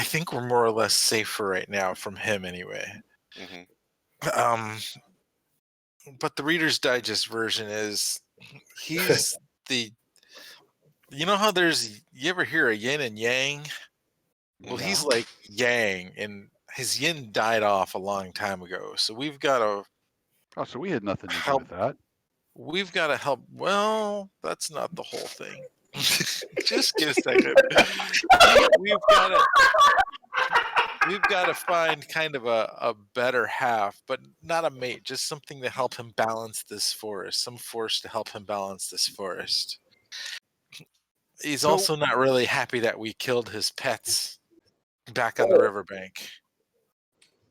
think we're more or less safer right now from him anyway. But the Reader's Digest version is he's the, you know how you ever hear a yin and yang? Well, he's like yang, and his yin died off a long time ago. So we've got to so we had nothing to do with that. We've got to help. Well, that's not the whole thing. Just give a second. We've got to find kind of a better half, but not a mate, just something to help him balance this forest, some force to help him balance this forest. He's also not really happy that we killed his pets back on the riverbank.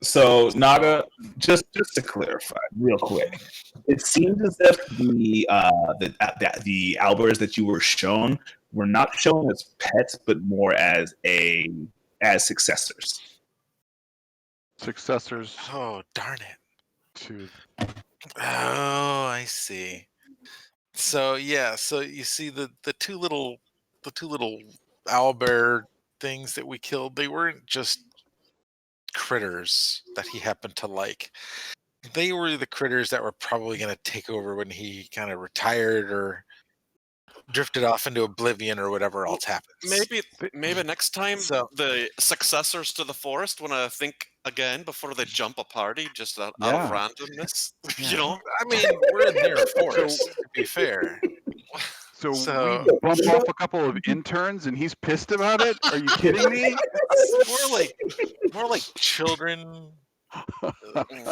So Naga, just to clarify, real quick, it seems as if the owlbears that you were shown were not shown as pets, but more as successors. Successors. Oh, darn it! Oh, I see. So yeah, so you see the two little owlbear things that we killed, they weren't just critters that he happened to like. They were the critters that were probably going to take over when he kind of retired or drifted off into oblivion or whatever else happens. Maybe next time the successors to the forest want to think again before they jump a party just out of randomness. You know, I mean, we're in their forest, to be fair. So we bump off a couple of interns and he's pissed about it? Are you kidding me? It's more like children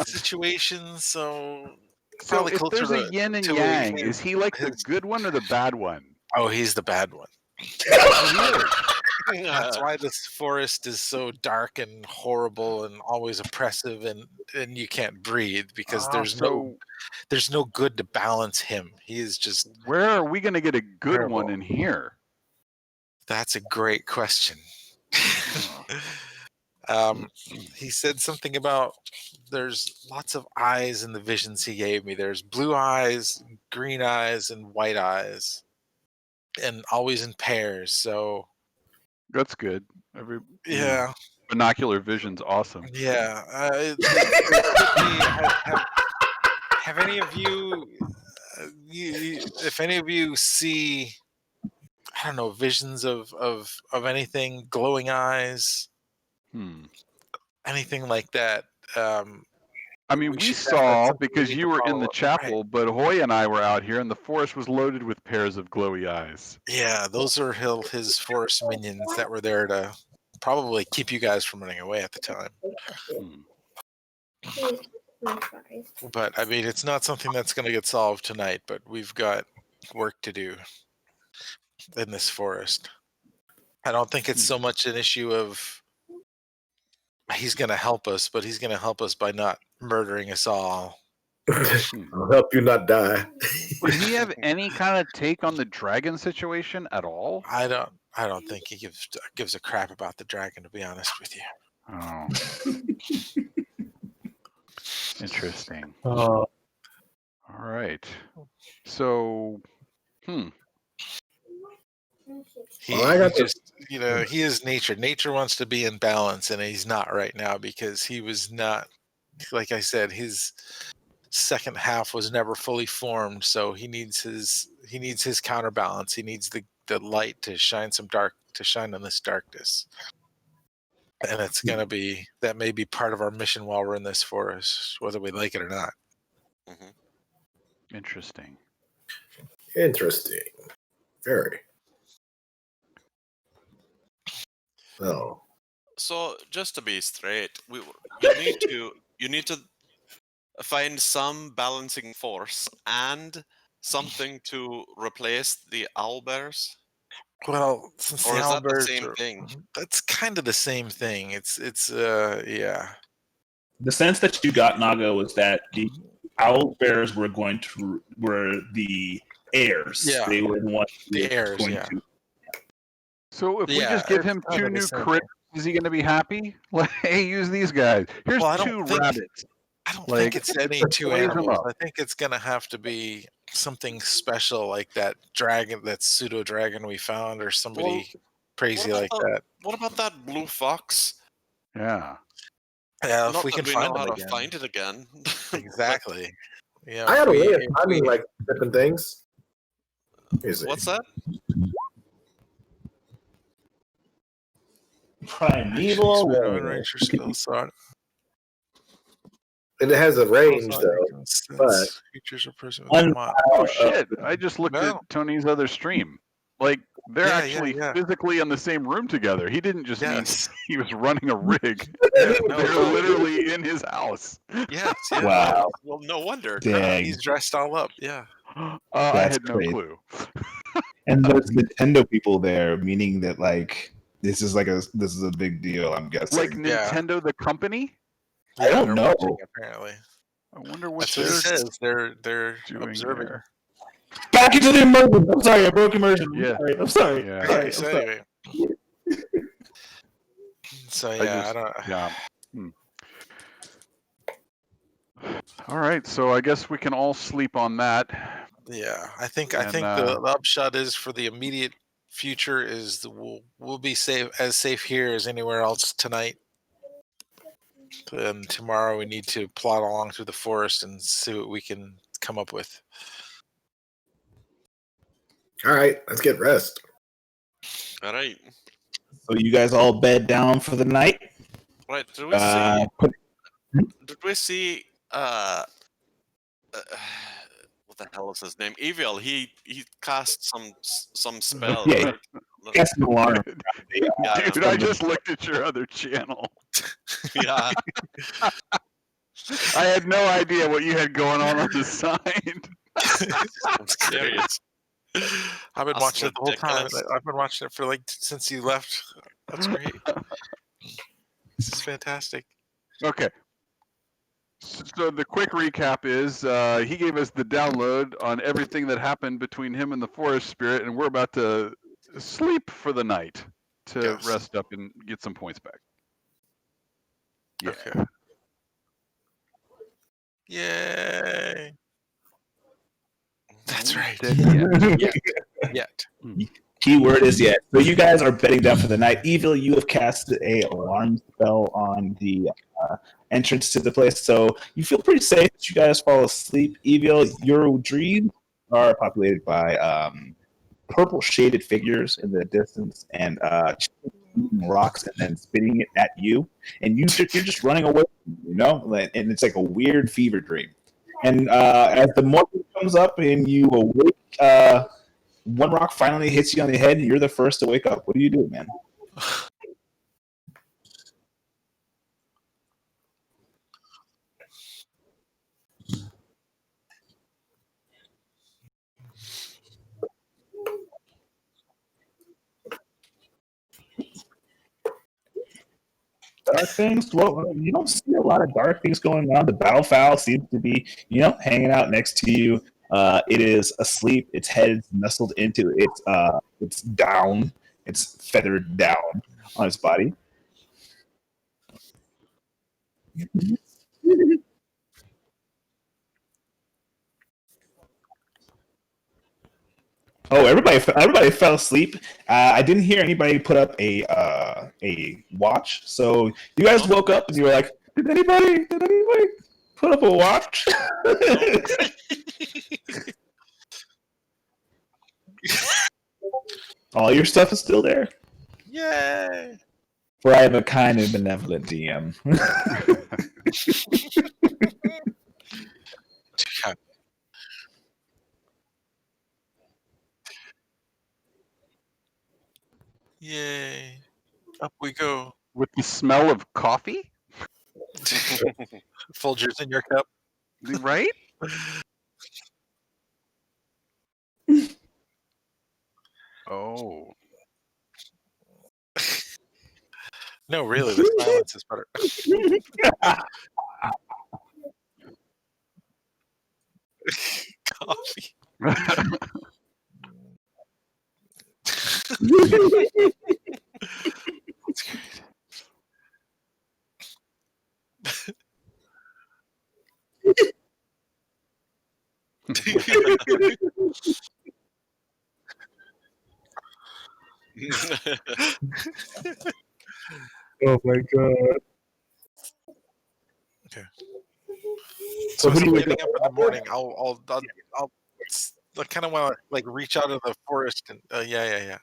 situations. So if there's a yin and yang, is he like the good one or the bad one? Oh, he's the bad one. That's why this forest is so dark and horrible and always oppressive, and you can't breathe because there's no good to balance him. He is just. Where are we going to get a good one in here? That's a great question. He said something about there's lots of eyes in the visions he gave me. There's blue eyes, green eyes, and white eyes, and always in pairs. So that's good. Binocular vision's awesome. Yeah. Have any of you, if any of you see, I don't know, visions of anything, glowing eyes, anything like that? I mean, we saw, because you were in the chapel, but Hoy and I were out here, and the forest was loaded with pairs of glowy eyes. Yeah, those are his forest minions that were there to probably keep you guys from running away at the time. But, I mean, it's not something that's going to get solved tonight, but we've got work to do in this forest. I don't think it's so much an issue of he's going to help us, but he's going to help us by not murdering us all. I'll help you not die. Does he have any kind of take on the dragon situation at all? I don't think he gives a crap about the dragon, to be honest with you. Oh. Interesting. Oh, All right. So, He, Well, I got he just, he is nature. Nature wants to be in balance, and he's not right now because he was not, like I said, his second half was never fully formed. So he needs his counterbalance. He needs the light to shine on this darkness. And it's gonna be that may be part of our mission while we're in this forest, whether we like it or not. interesting. Interesting. Very. Oh. So just to be straight, you need to find some balancing force and something to replace the owlbears. Well, since Or the is that the owlbears same are, thing? that's kind of the same thing. Yeah. the sense that you got, Naga, was that the owl bears were the heirs. Yeah. They were the ones who The were heirs, going yeah. to. So if we Yeah, just give it's him kind 2 of the new same crits, thing. is he going to be happy? Like, hey, use these guys. Here's Well, I 2 don't think- rabbits. I don't Like, think it's any two blaze 'em animals. up. I think it's gonna have to be something special like that dragon, that pseudo dragon we found, or somebody crazy like that. What about that blue fox? Yeah. Yeah, if Not we that can we find know how them to again. find it again. But Exactly. Yeah. I had a way of if finding we- like different things. Here's what's that? Primeval. Roman Ranger still saw it. And it has a range Also, though. since but- creatures are present Un- with mod. Oh shit! I just looked No. at Tony's other stream. Like they're Yeah, actually yeah. physically in the same room together. He didn't just mean Yes. he was running a rig. Yeah, no, They're no. literally in his house. Yes. Yeah. Wow. Well, no wonder. Dang. He's dressed all up. Yeah. I That's had no crazy. clue. And there's Nintendo people there, meaning that like this is a big deal. I'm guessing. Like Yeah. Nintendo, the company. I don't they're know. watching, apparently. I wonder what That's what he they're says. They're doing observing. there. Back into the immersion. I'm sorry, I broke immersion. Yeah. I'm sorry. Yeah. Sorry, Okay, I'm so sorry. anyway. So I yeah, I just- don't. Yeah. All right, so I guess we can all sleep on that. Yeah, I think And, the upshot is for the immediate future is we'll be safe here as anywhere else tonight. And tomorrow we need to plod along through the forest and see what we can come up with. All right, let's get rest. All right. So you guys all bed down for the night. Right. Did we see? Put- Did we see? What the hell is his name? Evil. He cast some spell. Yeah, right? Cast an alarm. Yeah, Dude, I just looked at your other channel. yeah. I had no idea what you had going on the side. I'm serious. I've been That's watching it the whole time. ridiculous. I've been watching it for since you left. That's great. This is fantastic. Okay. So the quick recap is he gave us the download on everything that happened between him and the forest spirit, and we're about to sleep for the night to Yes. rest up and get some points back. Yeah. Okay. Yay! That's right. Dead yet. Yet. Keyword is yet. So you guys are bedding down for the night. Evil, you have cast a alarm spell on the entrance to the place, so you feel pretty safe that you guys fall asleep. Evil, your dreams are populated by purple shaded figures in the distance and rocks and then spitting it at you, and you're just running away, and it's like a weird fever dream. And as the morning comes up and you awake, one rock finally hits you on the head, and you're the first to wake up. What do you do, man? Dark things? Well, you don't see a lot of dark things going on. The battlefowl seems to be, hanging out next to you. It is asleep. Its head is nestled into its down. It's feathered down on its body. Oh, everybody fell asleep. I didn't hear anybody put up a watch. So you guys woke up and you were like, "Did anybody put up a watch?" All your stuff is still there. Yay! For I am a kind and benevolent DM. Yay! Up we go. With the smell of coffee, Folgers in your cup. right? Oh. No, really, the silence is better. Coffee. That's great. Oh my god. Okay. So So who as do I'm you wake getting up? up in the morning, I kind of want to like reach out of the forest and yeah.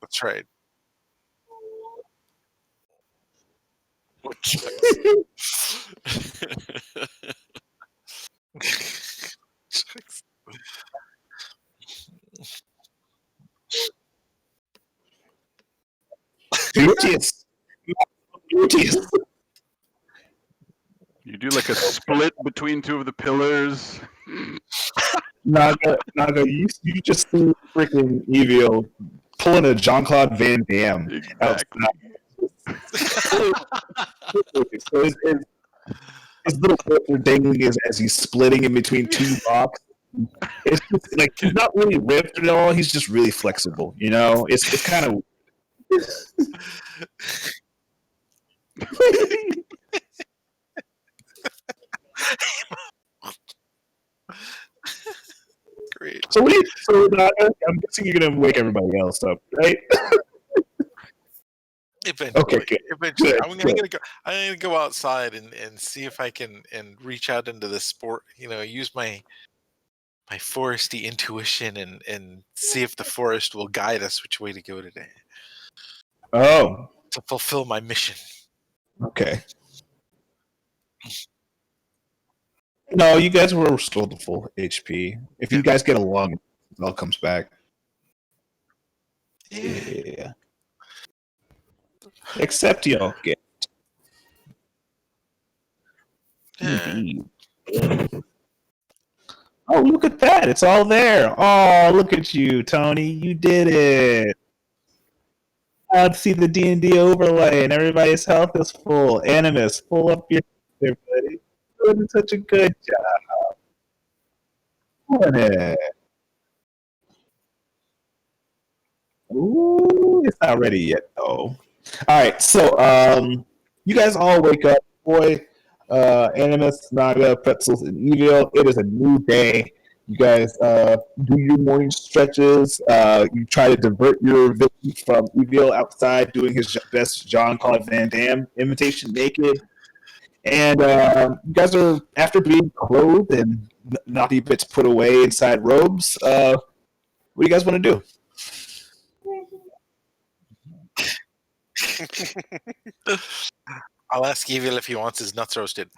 That's right. Beauteous. You do like a split between two of the pillars. Naga, you just see freaking Evil pulling a Jean-Claude Van Damme. Exactly. So his little lips are dangling as he's splitting in between two rocks. It's just, like he's not really ripped at all. He's just really flexible. You know, it's kind of. Great. So what do you? So I'm guessing you're gonna wake everybody else up, right? Eventually. Okay, good. Eventually. Good, I'm gonna go outside and see if I can and reach out into the sport, use my foresty intuition and see if the forest will guide us which way to go today Oh, to fulfill my mission. okay. No, you guys were restored to full HP. If you guys get along, it all comes back. Yeah. Except you don't get. Indeed. Oh, look at that. It's all there. Oh, look at you, Tony. You did it. I'd see the D&D overlay and everybody's health is full. Animus, pull up your there, buddy. Doing such a good job. Doing it. Ooh, it's not ready yet, though. All right, so you guys all wake up. Boy, Animus, Naga, Pretzels, and Evil. It is a new day. You guys do your morning stretches. You try to divert your vision from Evil outside doing his best Jean-Claude Van Damme imitation naked. And you guys are, after being clothed and naughty bits put away inside robes, what do you guys want to do? I'll ask Evil if he wants his nuts roasted.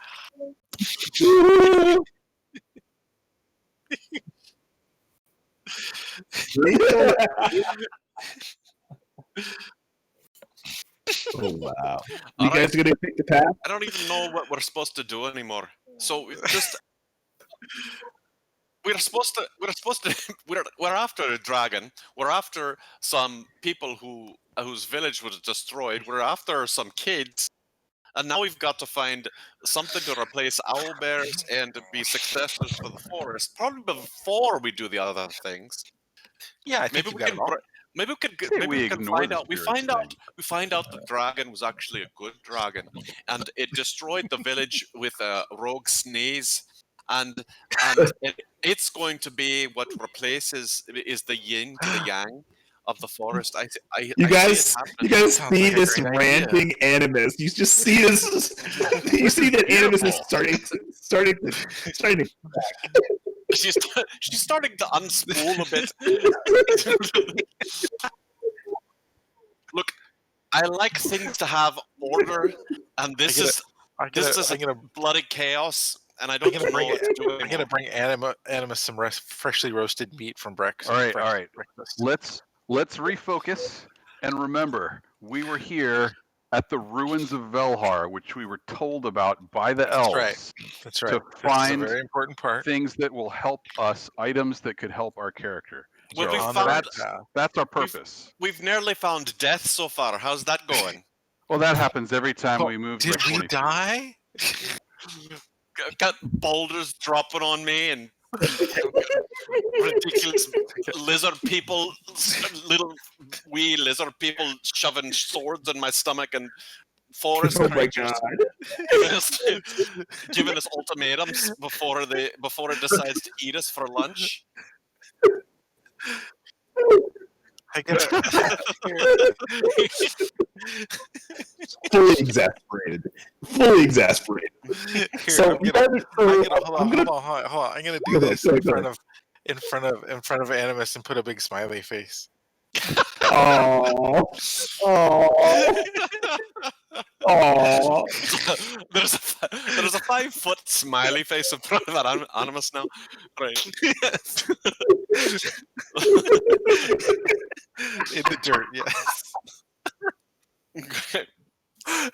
Oh wow! All You guys right. gonna pick the path? I don't even know what we're supposed to do anymore. So we're supposed to we're after a dragon. We're after some people whose village was destroyed. We're after some kids. And now we've got to find something to replace owl bears and to be successors for the forest. Probably before we do the other things. Yeah, I think Maybe you we got can it all. Maybe we could Say maybe we we can ignore find the out. We spirits find out. thing. We find out the dragon was actually a good dragon, and it destroyed the village with a rogue sneeze, and it's going to be what replaces is the yin to the yang of the forest. You I see it guys, happening. you guys Sounds see like a this great idea. ranting Animus. You just see this. You see that Animus is Beautiful. starting to. She's starting to unspool a bit. Look, I like things to have order, and this is bloody chaos, and I don't know what to do I'm anymore. gonna bring Animus some freshly roasted meat from breakfast. All right. Let's refocus and remember we were here at the ruins of Velhar, which we were told about by the elves. That's right. To This is find a very important part. things that will help us, items that could help our character. Well, So we on the right that's path. that's our purpose. We've nearly found death so far. How's that going? Well, that happens every time Oh, we move. Did by we 20 feet. die? Got boulders dropping on me and ridiculous lizard people, little wee lizard people shoving swords in my stomach and forest Oh my creatures god! giving us ultimatums before it decides to eat us for lunch. I get Fully exasperated. Fully exasperated. Here, So I'm you gonna, guys are- hold on. I'm gonna do Go ahead, this go in ahead. front of Animus and put a big smiley face. Aww. Aww. Aww. There's a 5-foot smiley face in front of that Animus now. Right. In the dirt, yes.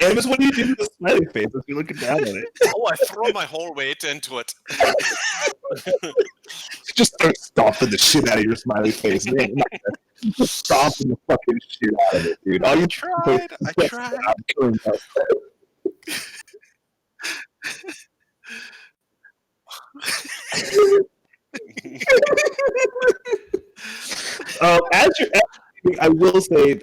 Animus, what do you do with the smiley face as you're looking down on it? Oh, I throw my whole weight into it. Just start stomping the shit out of your smiley face, man. Just stomping the fucking shit out of it, dude. All you I tried. I'm killing myself. As you're, I will say,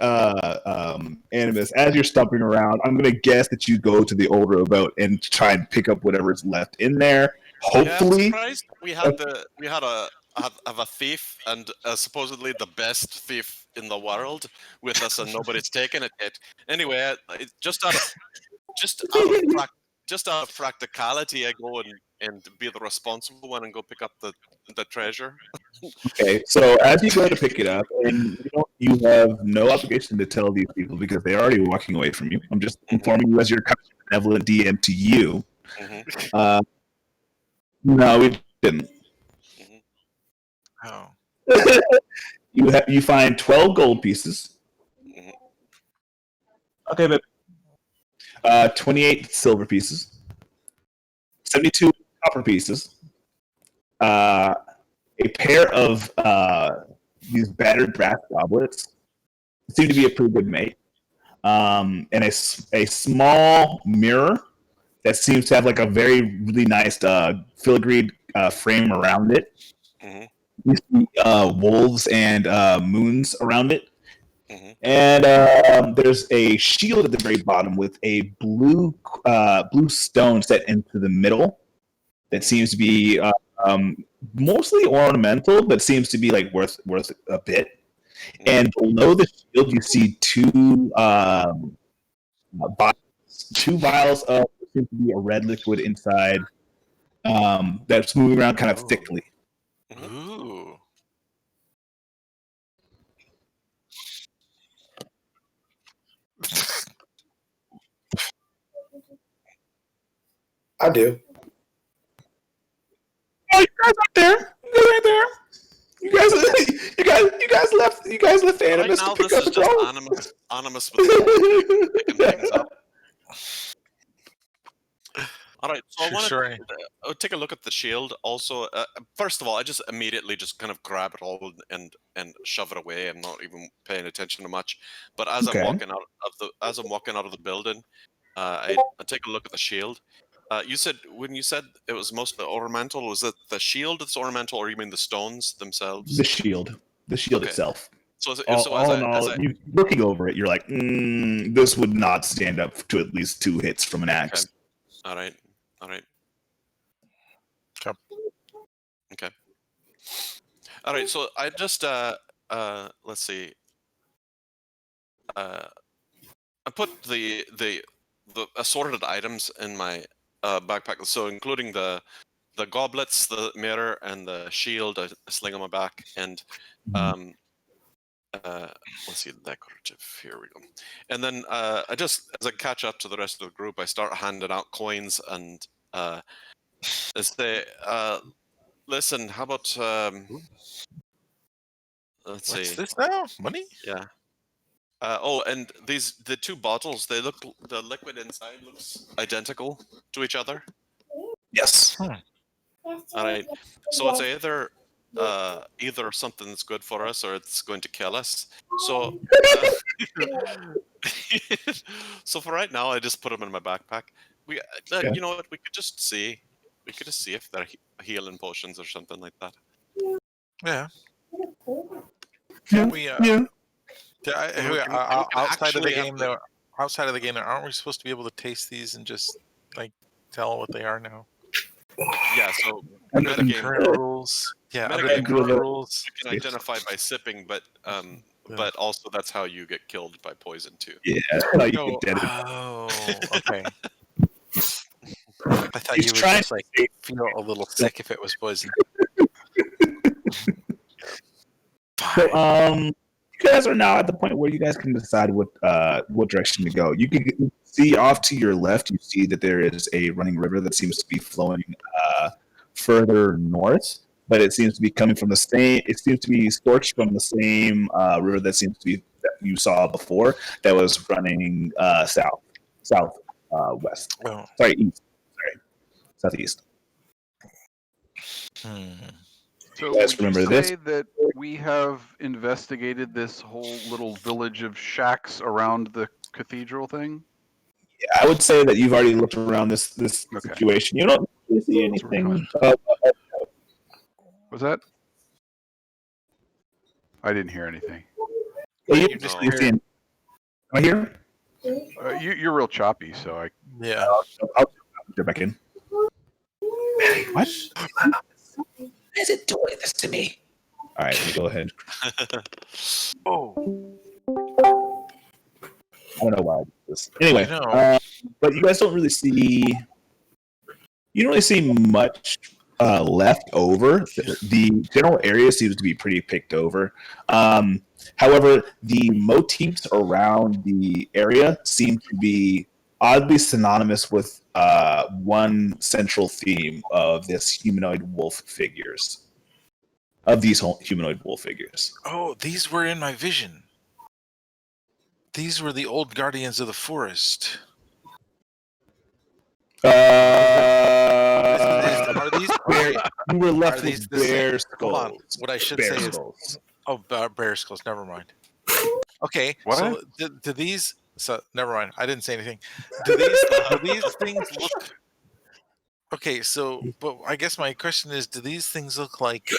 Animus, as you're stomping around, I'm gonna guess that you go to the old rowboat and try and pick up whatever's left in there. Hopefully, Yeah, I'm surprised we had a thief and supposedly the best thief in the world with us, and nobody's taken it yet. Anyway, just out of practicality, I go and be the responsible one and go pick up the treasure. okay. So as you go to pick it up, and you have no obligation to tell these people because they're already walking away from you. I'm just informing you as your benevolent DM to you. Mm-hmm. No, we didn't. Oh. You find 12 gold pieces. Mhm. Okay, but 28 silver pieces, 72 copper pieces, a pair of these battered brass goblets. Seem to be a pretty good mate, and a small mirror that seems to have like a really nice filigreed frame around it. Mhm. You see wolves and moons around it. Mhm. And there's a shield at the very bottom with a blue stone set into the middle that seems to be mostly ornamental, but seems to be like worth a bit. And below the shield, you see two vials of what seems to be a red liquid inside that's moving around kind of thickly. Ooh. I do. Oh, you guys right there! You guys right there! You guys left Right Animus now, to pick this up is the just Animus with picking things up. All right, so I want Sure. to take a look at the shield. Also, first of all, I just immediately just kind of grab it all and shove it away. I'm not even paying attention to much. But as Okay. I'm walking out of the building, I take a look at the shield. When you said it was mostly ornamental, was it the shield that's ornamental, or you mean the stones themselves? The shield Okay. itself. all in all, you looking over it, you're like, this would not stand up to at least 2 hits from an axe. All right. Okay. All right. So I just let's see. I put the assorted items in my backpack, so including the goblets, the mirror, and the shield. I sling on my back, and let's see, the decorative. Here we go. And then I just, as I catch up to the rest of the group, I start handing out coins and say, listen, how about let's see. What's this now? Money? Yeah. And the 2 bottles, the liquid inside looks identical to each other. Yes. All right. So it's either something that's good for us or it's going to kill us. So so for right now, I just put them in my backpack. You know what? We could just see if they're healing potions or something like that. Yeah. Outside of the game, though, aren't we supposed to be able to taste these and just like tell what they are now? Yeah. So under the current rules, under the current rules, you can identify by sipping, but also that's how you get killed by poison too. Yeah. Oh, okay. I thought you would just like feel a little sick if it was poison. So, you guys are now at the point where you guys can decide what direction to go. You can see off to your left. You see that there is a running river that seems to be flowing further north, but it seems to be coming from the same. It seems to be scorched from the same river that seems to be that you saw before. That was running southwest. Oh. Sorry, east. Sorry, southeast. So you guys would remember you this? say that we have investigated this whole little village of shacks around the cathedral thing? Yeah, I would say that you've already looked around this situation. You don't really see anything. Was that? I didn't hear anything. You just Am I here? You're real choppy, so I. Yeah. I'll get back in. What? Why is it doing this to me? All right, go ahead. Oh. I don't know why I did this. Anyway, but you guys don't really see. You don't really see much left over. The general area seems to be pretty picked over. However, the motifs around the area seem to be oddly synonymous with one central theme of this humanoid wolf figures. Of these humanoid wolf figures. Oh, these were in my vision. These were the old guardians of the forest. Are these you were left with bear skulls? Hold on. What I should say is, bear skulls. Never mind. Okay, what? So do these? So never mind. I didn't say anything. Do these things look? Okay, so but I guess my question is, do these things look like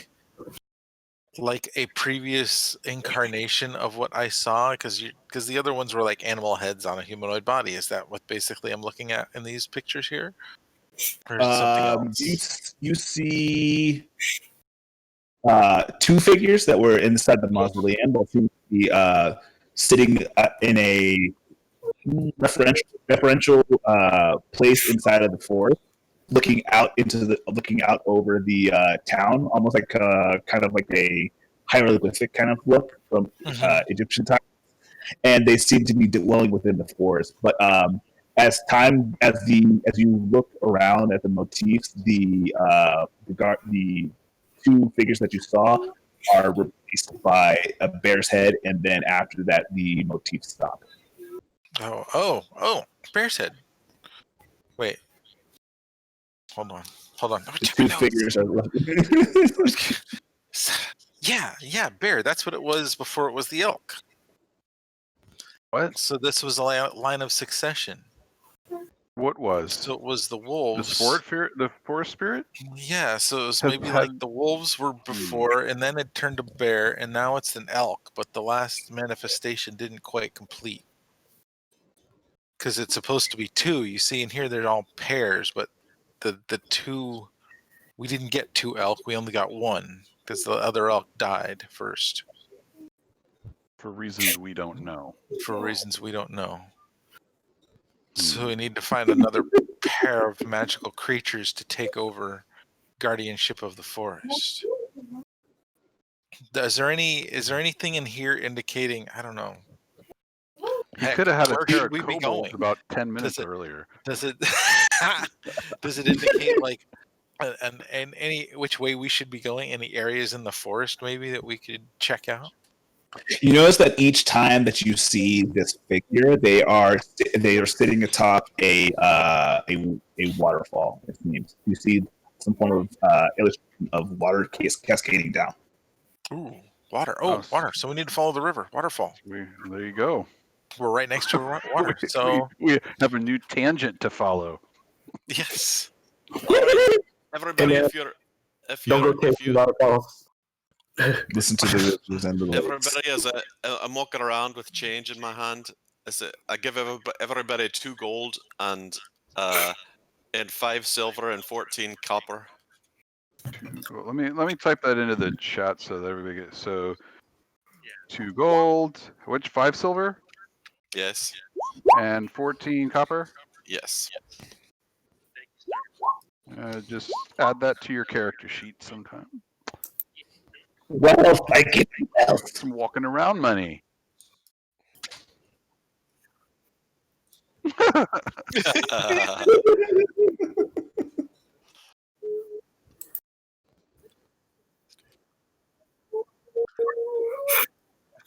a previous incarnation of what I saw? Because the other ones were like animal heads on a humanoid body. Is that what basically I'm looking at in these pictures here? Or something else? You see 2 figures that were inside the mausoleum. Both seem to be sitting in a referential place inside of the forest, looking out over the town, almost like kind of like a hieroglyphic kind of look from Egyptian times. And they seem to be dwelling within the forest. But as you look around at the motifs, the 2 figures that you saw are replaced by a bear's head, and then after that, the motifs stop. Oh, bear's head. Wait. Hold on. The 2 figures are Yeah, bear. That's what it was before it was the elk. What? So this was a line of succession. What was? So it was the The wolves. forest spirit? Yeah, so it was Has maybe had- like the wolves were before, and then it turned to bear, and now it's an elk. But the last manifestation didn't quite complete because it's supposed to be two. You see, in here they're all pairs, but the two, we didn't get two elk. We only got one because the other elk died first For reasons we don't know. for reasons we don't know. So Hmm. we need to find another pair of magical creatures to take over guardianship of the forest. Is there anything in here indicating, I don't know? He Heck, could have had a where terra should we be kobold going? about 10 minutes it- earlier. Does it does it indicate like and any which way we should be going? Any areas in the forest maybe that we could check out? You notice that each time that you see this figure, they are sitting atop a waterfall. It seems you see some form of illustration of water cascading down. Ooh, water. Oh, water. So we need to follow the river. Waterfall. There you go. We're right next to water. we, So we have a new tangent to follow. yes. Everybody, if Don't go you taking waterfalls. Listen to the rivers and the lakes. everybody, as I'm walking around with change in my hand, I give everybody 2 gold and 5 silver and 14 copper. Well, let me type that into the chat so that everybody gets 2 gold, 5 silver, Yes. and 14 copper. Yes. Just add that to your character sheet sometime. What else? I get Some walking around money.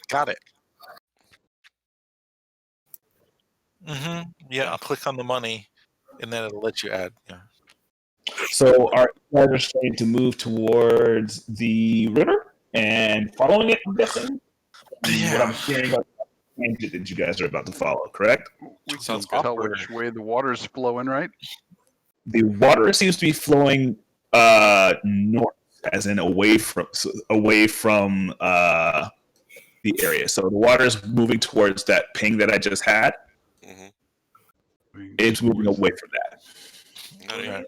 Got it. Yeah, I'll click on the money, and then it'll let you add. Yeah. So are you guys are starting to move towards the river and following it, I'm guessing? What I'm hearing about the tangent that you guys are about to follow, correct? We Sounds can good. tell which way the water's flowing, right? The water seems to be flowing north, as in away from the area. So the water is moving towards that ping that I just had. Mhm. It's moving away from that. Okay.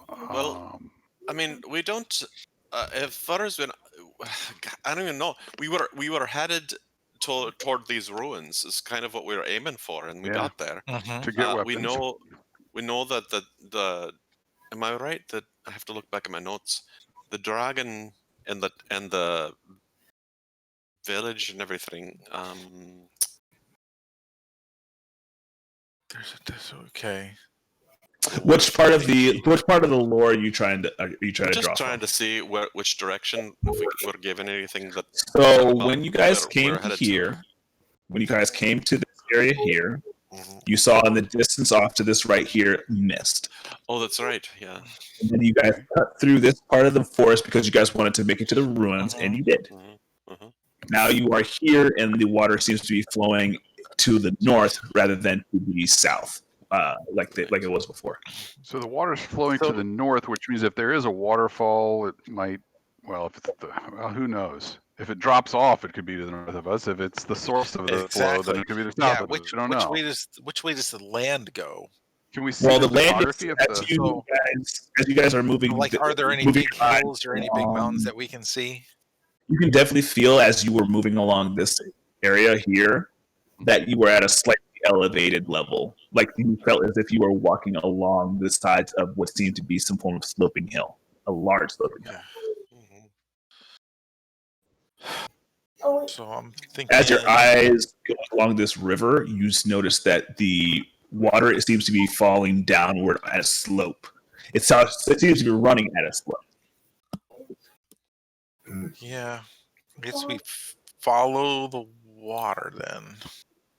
Well, I mean, we don't. As far as when, I don't even know. We were headed toward these ruins. Is kind of what we were aiming for, and we got there. To get weapons. We know that the. Am I right that I have to look back at my notes? The dragon and the village and everything. There's okay. Which part of the lore are you trying to draw Just trying from? to see which direction, if we were given anything that. So about when you guys where came we're headed here, when you guys came to this area here, Mhm. you saw in the distance off to this right here mist. Oh, that's right. Yeah. And then you guys cut through this part of the forest because you guys wanted to make it to the ruins, and you did. Now you are here, and the water seems to be flowing to the north rather than to the south, like it was before. So the water's flowing to the north, which means if there is a waterfall, it might. Well, if it's who knows? If it drops off, it could be to the north of us. If it's the source of the flow, then it could be the south of us. I don't know. Which way does the land go? Can we see Well, the the land is, topography of as you guys are moving. Like, are there any moving big hills or any big mountains that we can see? You can definitely feel as you were moving along this area here that you were at a slightly elevated level. Like you felt as if you were walking along the sides of what seemed to be some form of sloping hill, a large sloping hill. So I'm thinking. As your eyes go along this river, you notice that the water seems to be falling downward at a slope. It seems to be running at a slope. Yeah, I guess we follow the water then.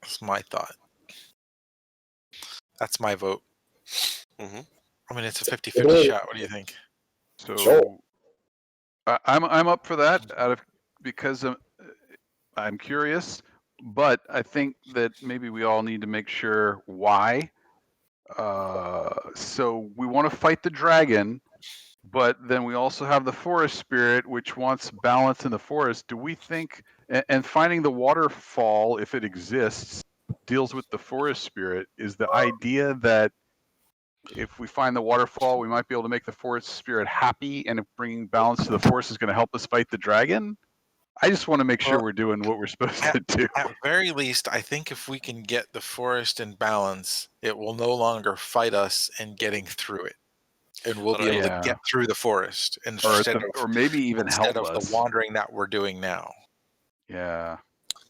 That's my thought. That's my vote. I mean, it's a 50-50 shot. What do you think? So I'm up for that because I'm curious, but I think that maybe we all need to make sure why So we want to fight the dragon, but then we also have the forest spirit, which wants balance in the forest. Do we think, and finding the waterfall, if it exists, deals with the forest spirit? Is the idea that if we find the waterfall, we might be able to make the forest spirit happy, and if bringing balance to the forest is going to help us fight the dragon? I just want to make sure Well, we're doing what we're supposed to do. At very least, I think if we can get the forest in balance, it will no longer fight us in getting through it, and we'll be able Yeah. to get through the forest Or, instead maybe even help of us. the wandering that we're doing now. Yeah.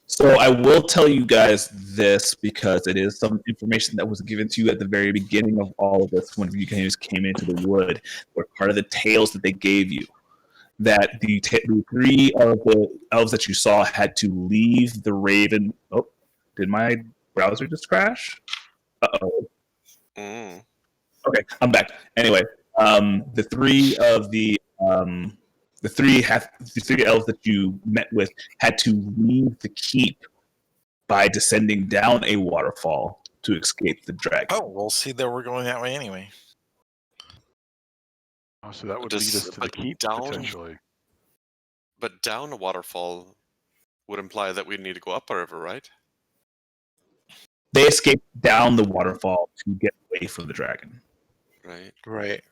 So I will tell you guys this because it is some information that was given to you at the very beginning of all of this when you guys came into the wood, or part of the tales that they gave you. That the three of the elves that you saw had to leave the Raven. Oh, did my browser just crash? Uh-oh. Mm. Okay, I'm back. Anyway, the three elves that you met with had to leave the keep by descending down a waterfall to escape the dragon. Oh, we'll see that we're going that way anyway. Oh, so that would Does- lead us to the but keep, down- potentially. But down a waterfall would imply that we need to go up a river, right? They escaped down the waterfall to get away from the dragon. Right. Right.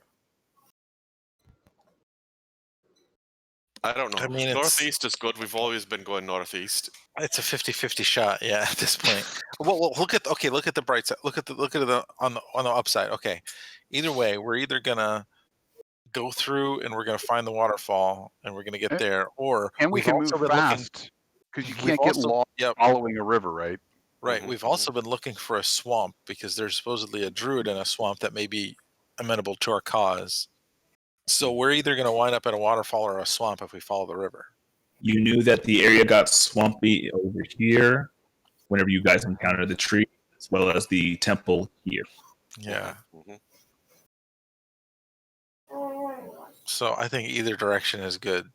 I don't know. I mean, Northeast is good. We've always been going northeast. it's a 50-50 shot. Yeah, at this point. Well, look at the bright side. Look at the on the upside. Okay, either way, we're either gonna go through and we're gonna find the waterfall and we're gonna get there, or And we we've can move also been looking- fast, because you we've can't get also- lost Yep. following a river, right? Right. Mhm, We've mhm. also been looking for a swamp because there's supposedly a druid in a swamp that may be amenable to our cause. So we're either going to wind up at a waterfall or a swamp if we follow the river. You knew that the area got swampy over here whenever you guys encountered the tree, as well as the temple here. Yeah. Mhm. So I think either direction is good.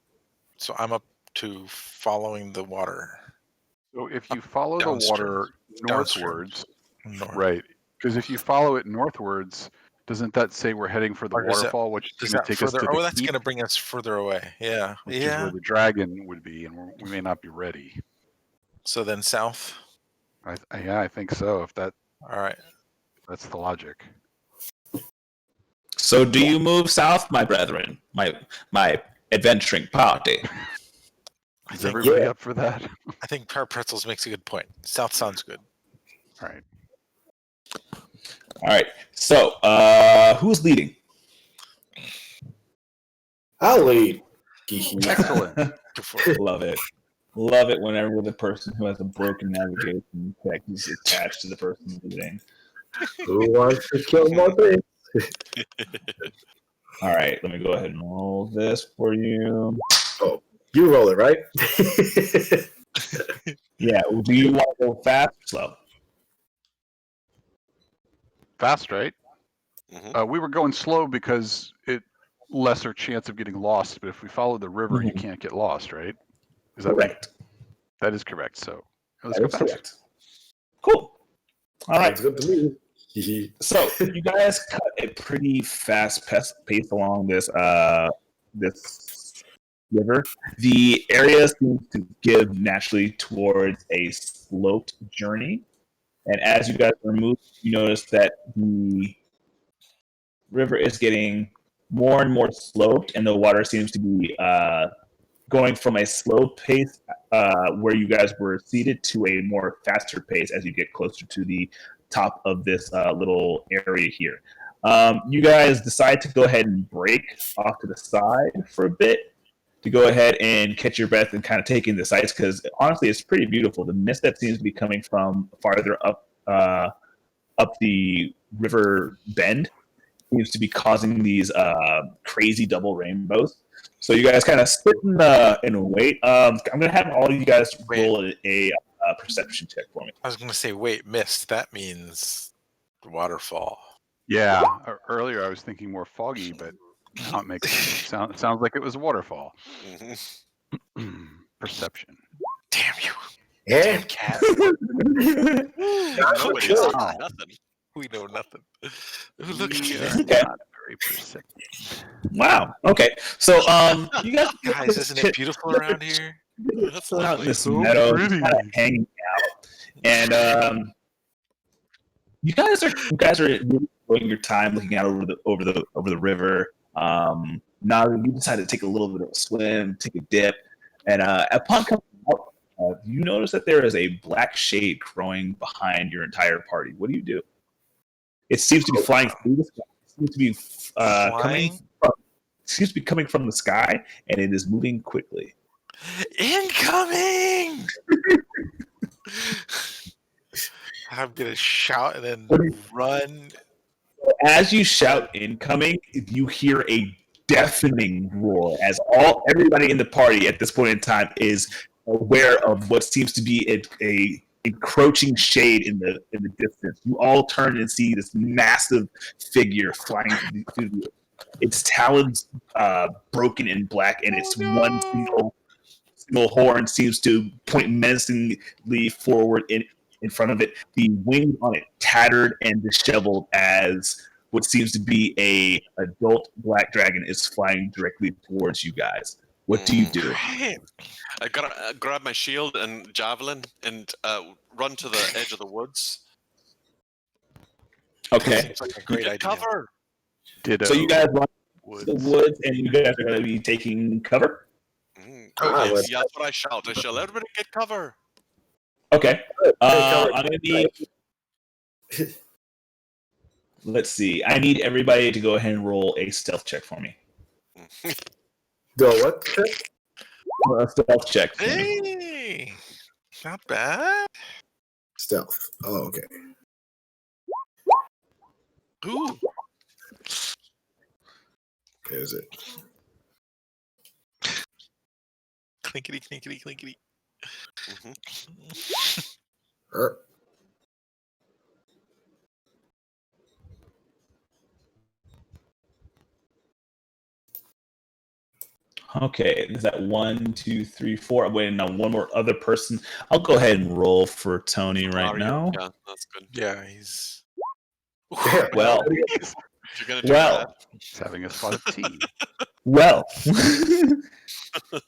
So I'm up to following the water. So if you follow the Downstream. water Downstream. northwards, North. right? Because if you follow it northwards, doesn't that say we're heading for the Or does that- waterfall, which is Does going that to take us further? to the Oh, that's keep, going to bring us further away. Yeah. which is Yeah. where the dragon would be, and we may not be ready. So then south. I think so. If All right. that's the logic. So do you move south, my brethren? My adventuring party. I Is think everybody up for that? I think Pear Pretzels makes a good point. South sounds good. All right. All right. So who's leading? I'll lead. Excellent. Go for it. Love it. Love it whenever the person who has a broken navigation tech is attached to the person leading. Who wants to kill more things? All right, let me go ahead and roll this for you. You roll it, right? Yeah, do you want to go fast or slow? Fast, right? Mhm. We were going slow because it lesser chance of getting lost. But if we follow the river, you Mhm. can't get lost, right? Is that Correct. That is correct. So let's That go is fast. correct. Cool. All right. Sounds good to me. So you guys cut a pretty fast pace along this this river. The area seems to give naturally towards a sloped journey, and as you guys are moving, you notice that the river is getting more and more sloped, and the water seems to be going from a slow pace where you guys were seated to a more faster pace as you get closer to the top of this little area here. You guys decide to go ahead and break off to the side for a bit to go ahead and catch your breath and kind of take in the sights, because honestly, it's pretty beautiful. The mist that seems to be coming from farther up the river bend seems to be causing these crazy double rainbows. So you guys kind of sit and wait. I'm going to have all of you guys roll a perception check for me. I was going to say, wait, mist. That means waterfall. Yeah. Earlier I was thinking more foggy, but now it makes sounds like it was a waterfall. Mhm. Perception. Damn you. Yeah. Damn cat. Nobody said Wow. nothing. We know nothing. Look at We you. are Okay. not very perceptive. Wow. Okay. So you guys, Guys, isn't it beautiful around here? That's still out in lovely. this So meadow, pretty. kind of hanging out, and you guys are really enjoying your time looking out over the river. Now you decide to take a little bit of a swim, take a dip, and upon coming out, you notice that there is a black shade growing behind your entire party. What do you do? It seems to be flying through the sky. It seems to be Flying? seems to be coming from the sky, and it is moving quickly. Incoming! I'm gonna shout and then run. As you shout incoming, you hear a deafening roar as everybody in the party at this point in time is aware of what seems to be a encroaching shade in the distance. You all turn and see this massive figure flying through the its talons broken in black, and its one single horn seems to point menacingly forward in front of it. The wings on it tattered and disheveled as what seems to be a adult black dragon is flying directly towards you guys. What do you do? Great. I gotta grab my shield and javelin and run to the edge of the woods. Okay, Seems like a great Get idea. cover. Ditto. so you guys run Woods. to the woods, and you guys are going to be taking cover. Yes, that's what I shout. I shall everybody get cover. Okay, cover. I'm going to need. Let's see. I need everybody to go ahead and roll a stealth check for me. Do a what? A stealth check. For me. Hey, not bad. Stealth. Oh, okay. Ooh, Okay, is it? clinkety, clinkety, clinkety. Er, Okay, is that 1, 2, 3, 4? I'm waiting on one more other person. I'll go ahead and roll for Tony right Mario. now. Yeah, that's good. Yeah, he's. yeah. Well, If you're gonna do well, He's having a spot of tea. well.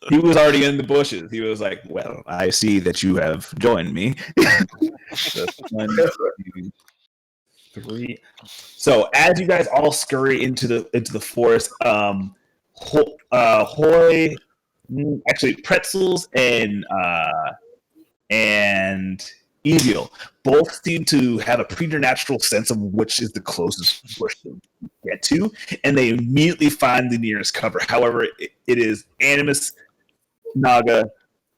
He was already in the bushes. He was like, "Well, I see that you have joined me." So, 1, 2, 3. So as you guys all scurry into the forest, Hoy, actually Pretzels and Evil both seem to have a preternatural sense of which is the closest bush to get to, and they immediately find the nearest cover. However, it is Animus, Naga,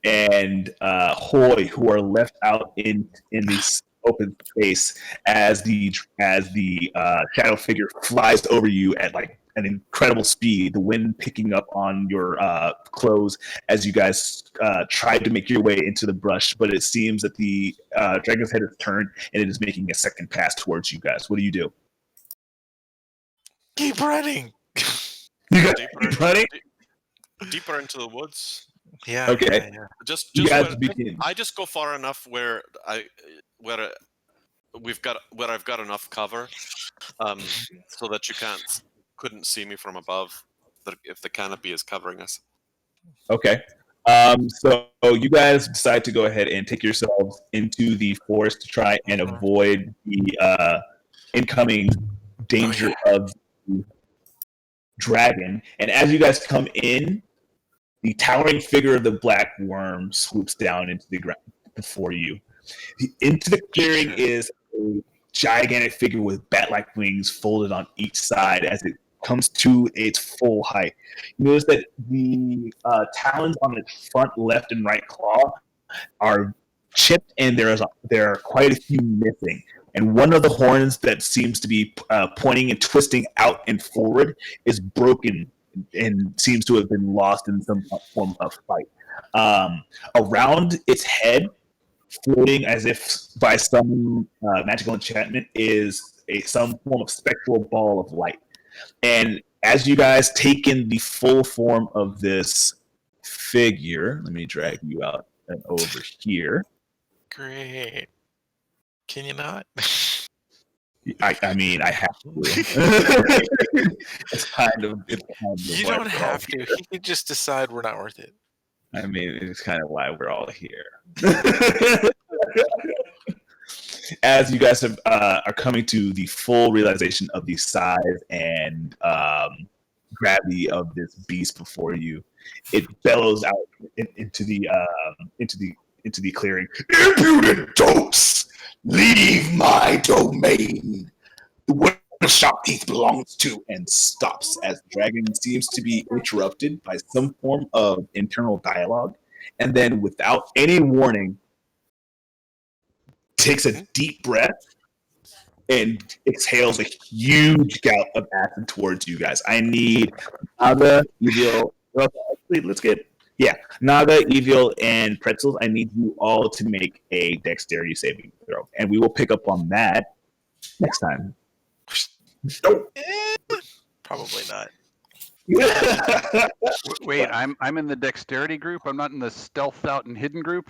and Hoy who are left out in this open space as the shadow figure flies over you at like an incredible speed. The wind picking up on your clothes as you guys tried to make your way into the brush, but it seems that the dragon's head has turned and it is making a second pass towards you guys. What do you do? Keep running. You guys Deeper, keep running? deeper into the woods. Yeah. Okay. Yeah. Just You guys where, begin. I just go far enough where I've got enough cover, so that you couldn't see me from above, if the canopy is covering us. Okay. So you guys decide to go ahead and take yourselves into the forest to try and avoid the incoming danger of the dragon. And as you guys come in, the towering figure of the black worm swoops down into the ground before you. Into the clearing is a gigantic figure with bat-like wings folded on each side as it comes to its full height. You notice that the talons on its front left and right claw are chipped, and there are quite a few missing. And one of the horns that seems to be pointing and twisting out and forward is broken and seems to have been lost in some form of fight. Around its head, floating as if by some magical enchantment, is some form of spectral ball of light. And as you guys take in the full form of this figure, let me drag you out and over here. Great. Can you not? I mean, I have to. It's kind of You why don't we're all have to. here. He could just decide we're not worth it. I mean, it's kind of why we're all here. As you guys are coming to the full realization of the size and gravity of this beast before you, it bellows out into the clearing. Impudent dopes, leave my domain. What shop Teeth belongs to, and stops as the dragon seems to be interrupted by some form of internal dialogue, and then without any warning takes a deep breath and exhales a huge gout of acid towards you guys. I need Naga, Evil. Well, actually, let's get Naga, Evil, and Pretzels. I need you all to make a dexterity saving throw, and we will pick up on that next time. Probably not. Wait, I'm in the dexterity group. I'm not in the stealth out and hidden group.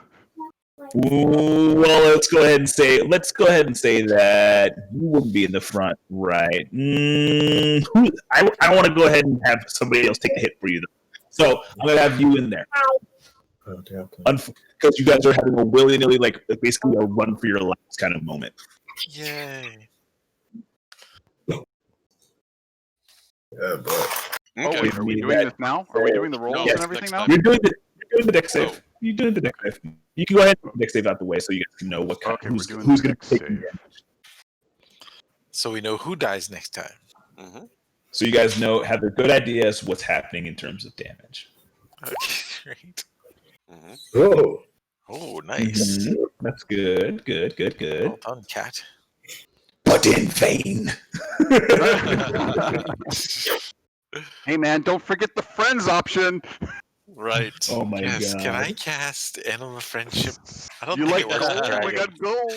Well, let's go ahead and say that you wouldn't be in the front, right? I want to go ahead and have somebody else take the hit for you, though. So I'm gonna have you in there because you guys are having a willy-nilly, like basically a run for your lives kind of moment. Yay! Yeah, but Oh Okay. wait, are we doing this now? Are we doing the rolls No, and everything next now? time. You're doing the deck save. Oh. You're doing the deck save. You can go ahead and put the deck save out the way so you guys can know what kind Okay, who's we're doing going the to deck take save. the damage. So we know who dies next time. Mm-hmm. So you guys have a good idea as to what's happening in terms of damage. Okay, great. Mm-hmm. oh, Oh, nice. Mhm. That's good. Well done, cat. But in vain. Hey man, don't forget the friends option. Right. Oh my Yes, god. can I cast Animal Friendship? I don't You think like it works with gold? We dragon. got gold.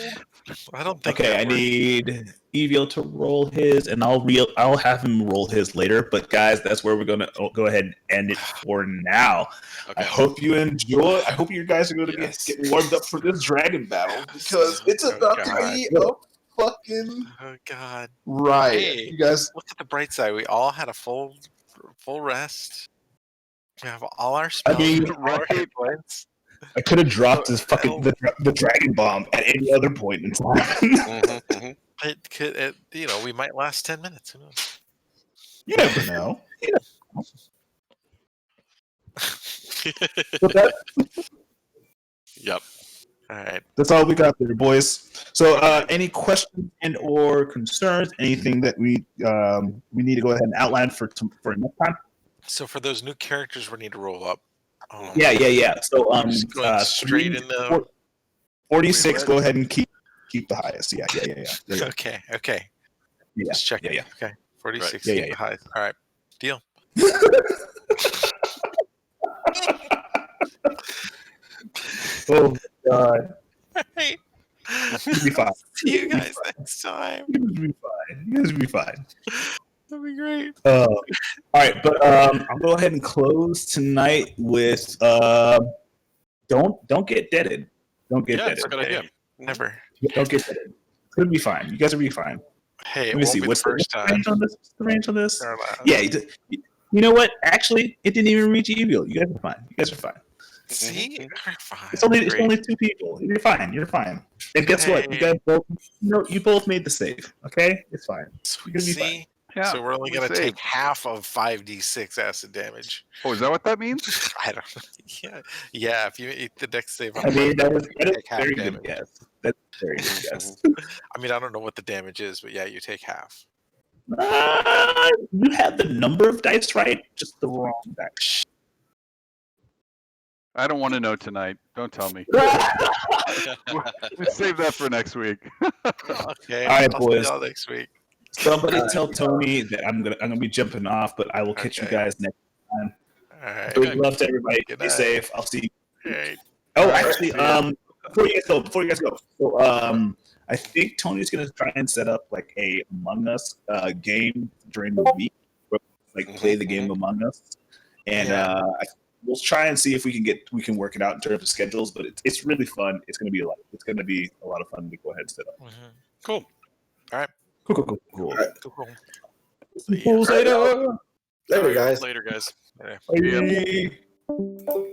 I don't think Okay, that I works. need Evil to roll his, and I'll have him roll his later. But guys, that's where we're gonna go ahead and end it for now. Okay. I hope you enjoy. I hope you guys are going to Yes. be getting warmed up for this dragon battle because it's Oh, about to God. be a fucking Oh God! riot. Hey. You guys, Look at the bright side. We all had a full rest. We have all our I spells. mean, all our hit points. I could have dropped this Oh, fucking the dragon bomb at any other point in time. Mm-hmm, mm-hmm. It could, we might last 10 minutes. Who knows? You never know. But Yep. All right. that's all we got there, boys. So, any questions and or concerns? Anything that we need to go ahead and outline for next time? So for those new characters, we need to roll up. Yeah. So, Just going straight into 46. Wait, Go ahead and keep the highest. Yeah. Okay. Yeah. Just checking. Yeah. Okay. 46. Yeah, keep yeah. the highest. All right. Deal. Oh God, All right. you'll be fine. See you guys next time. You guys will be fine. You guys will be fine. That'll be great. All right, but I'll go ahead and close tonight with don't get deaded. Don't get Yeah, it's a deaded. good idea. Never. Don't get deaded. It's gonna be fine. You guys will be fine. Hey, Let it me won't see. be What's the first the time. range on this? What's the range on this? Or last. Yeah. You know what? Actually, it didn't even reach Evil. You guys are fine. You guys are fine. See, we're fine. It's only Great. 2 people. You're fine. You're fine. And guess what? You guys both you both made the save. Okay, it's fine. You're gonna be fine. See, Yeah. so we're only we gonna saved. take half of 5d6 acid damage. Oh, is that what that means? I don't know. Yeah. If you eat the dex save, I mean, that is take half very damage. good guess. That's a very good guess. I mean, I don't know what the damage is, but yeah, you take half. You had the number of dice right, just the wrong dice. I don't want to know tonight. Don't tell me. Let's save that for next week. Okay. All right, I'll boys. See y'all next week. Somebody tell Tony that I'm gonna be jumping off, but I will catch you Okay. guys next time. All right. Big love to everybody. Good Be night. safe. I'll see you. All right. Oh, All right, actually, see ya. before you guys go, so I think Tony's gonna try and set up like a Among Us game during the week, where, like play the game Among Us, and Yeah. we'll try and see if we can work it out in terms of schedules. But it's really fun. It's gonna be a lot of fun to go ahead and set up. Mhm. Cool. Cool. Alright. Cool. See ya. Bulls later. Later, Alright, guys. Later, guys. Yeah. Bye.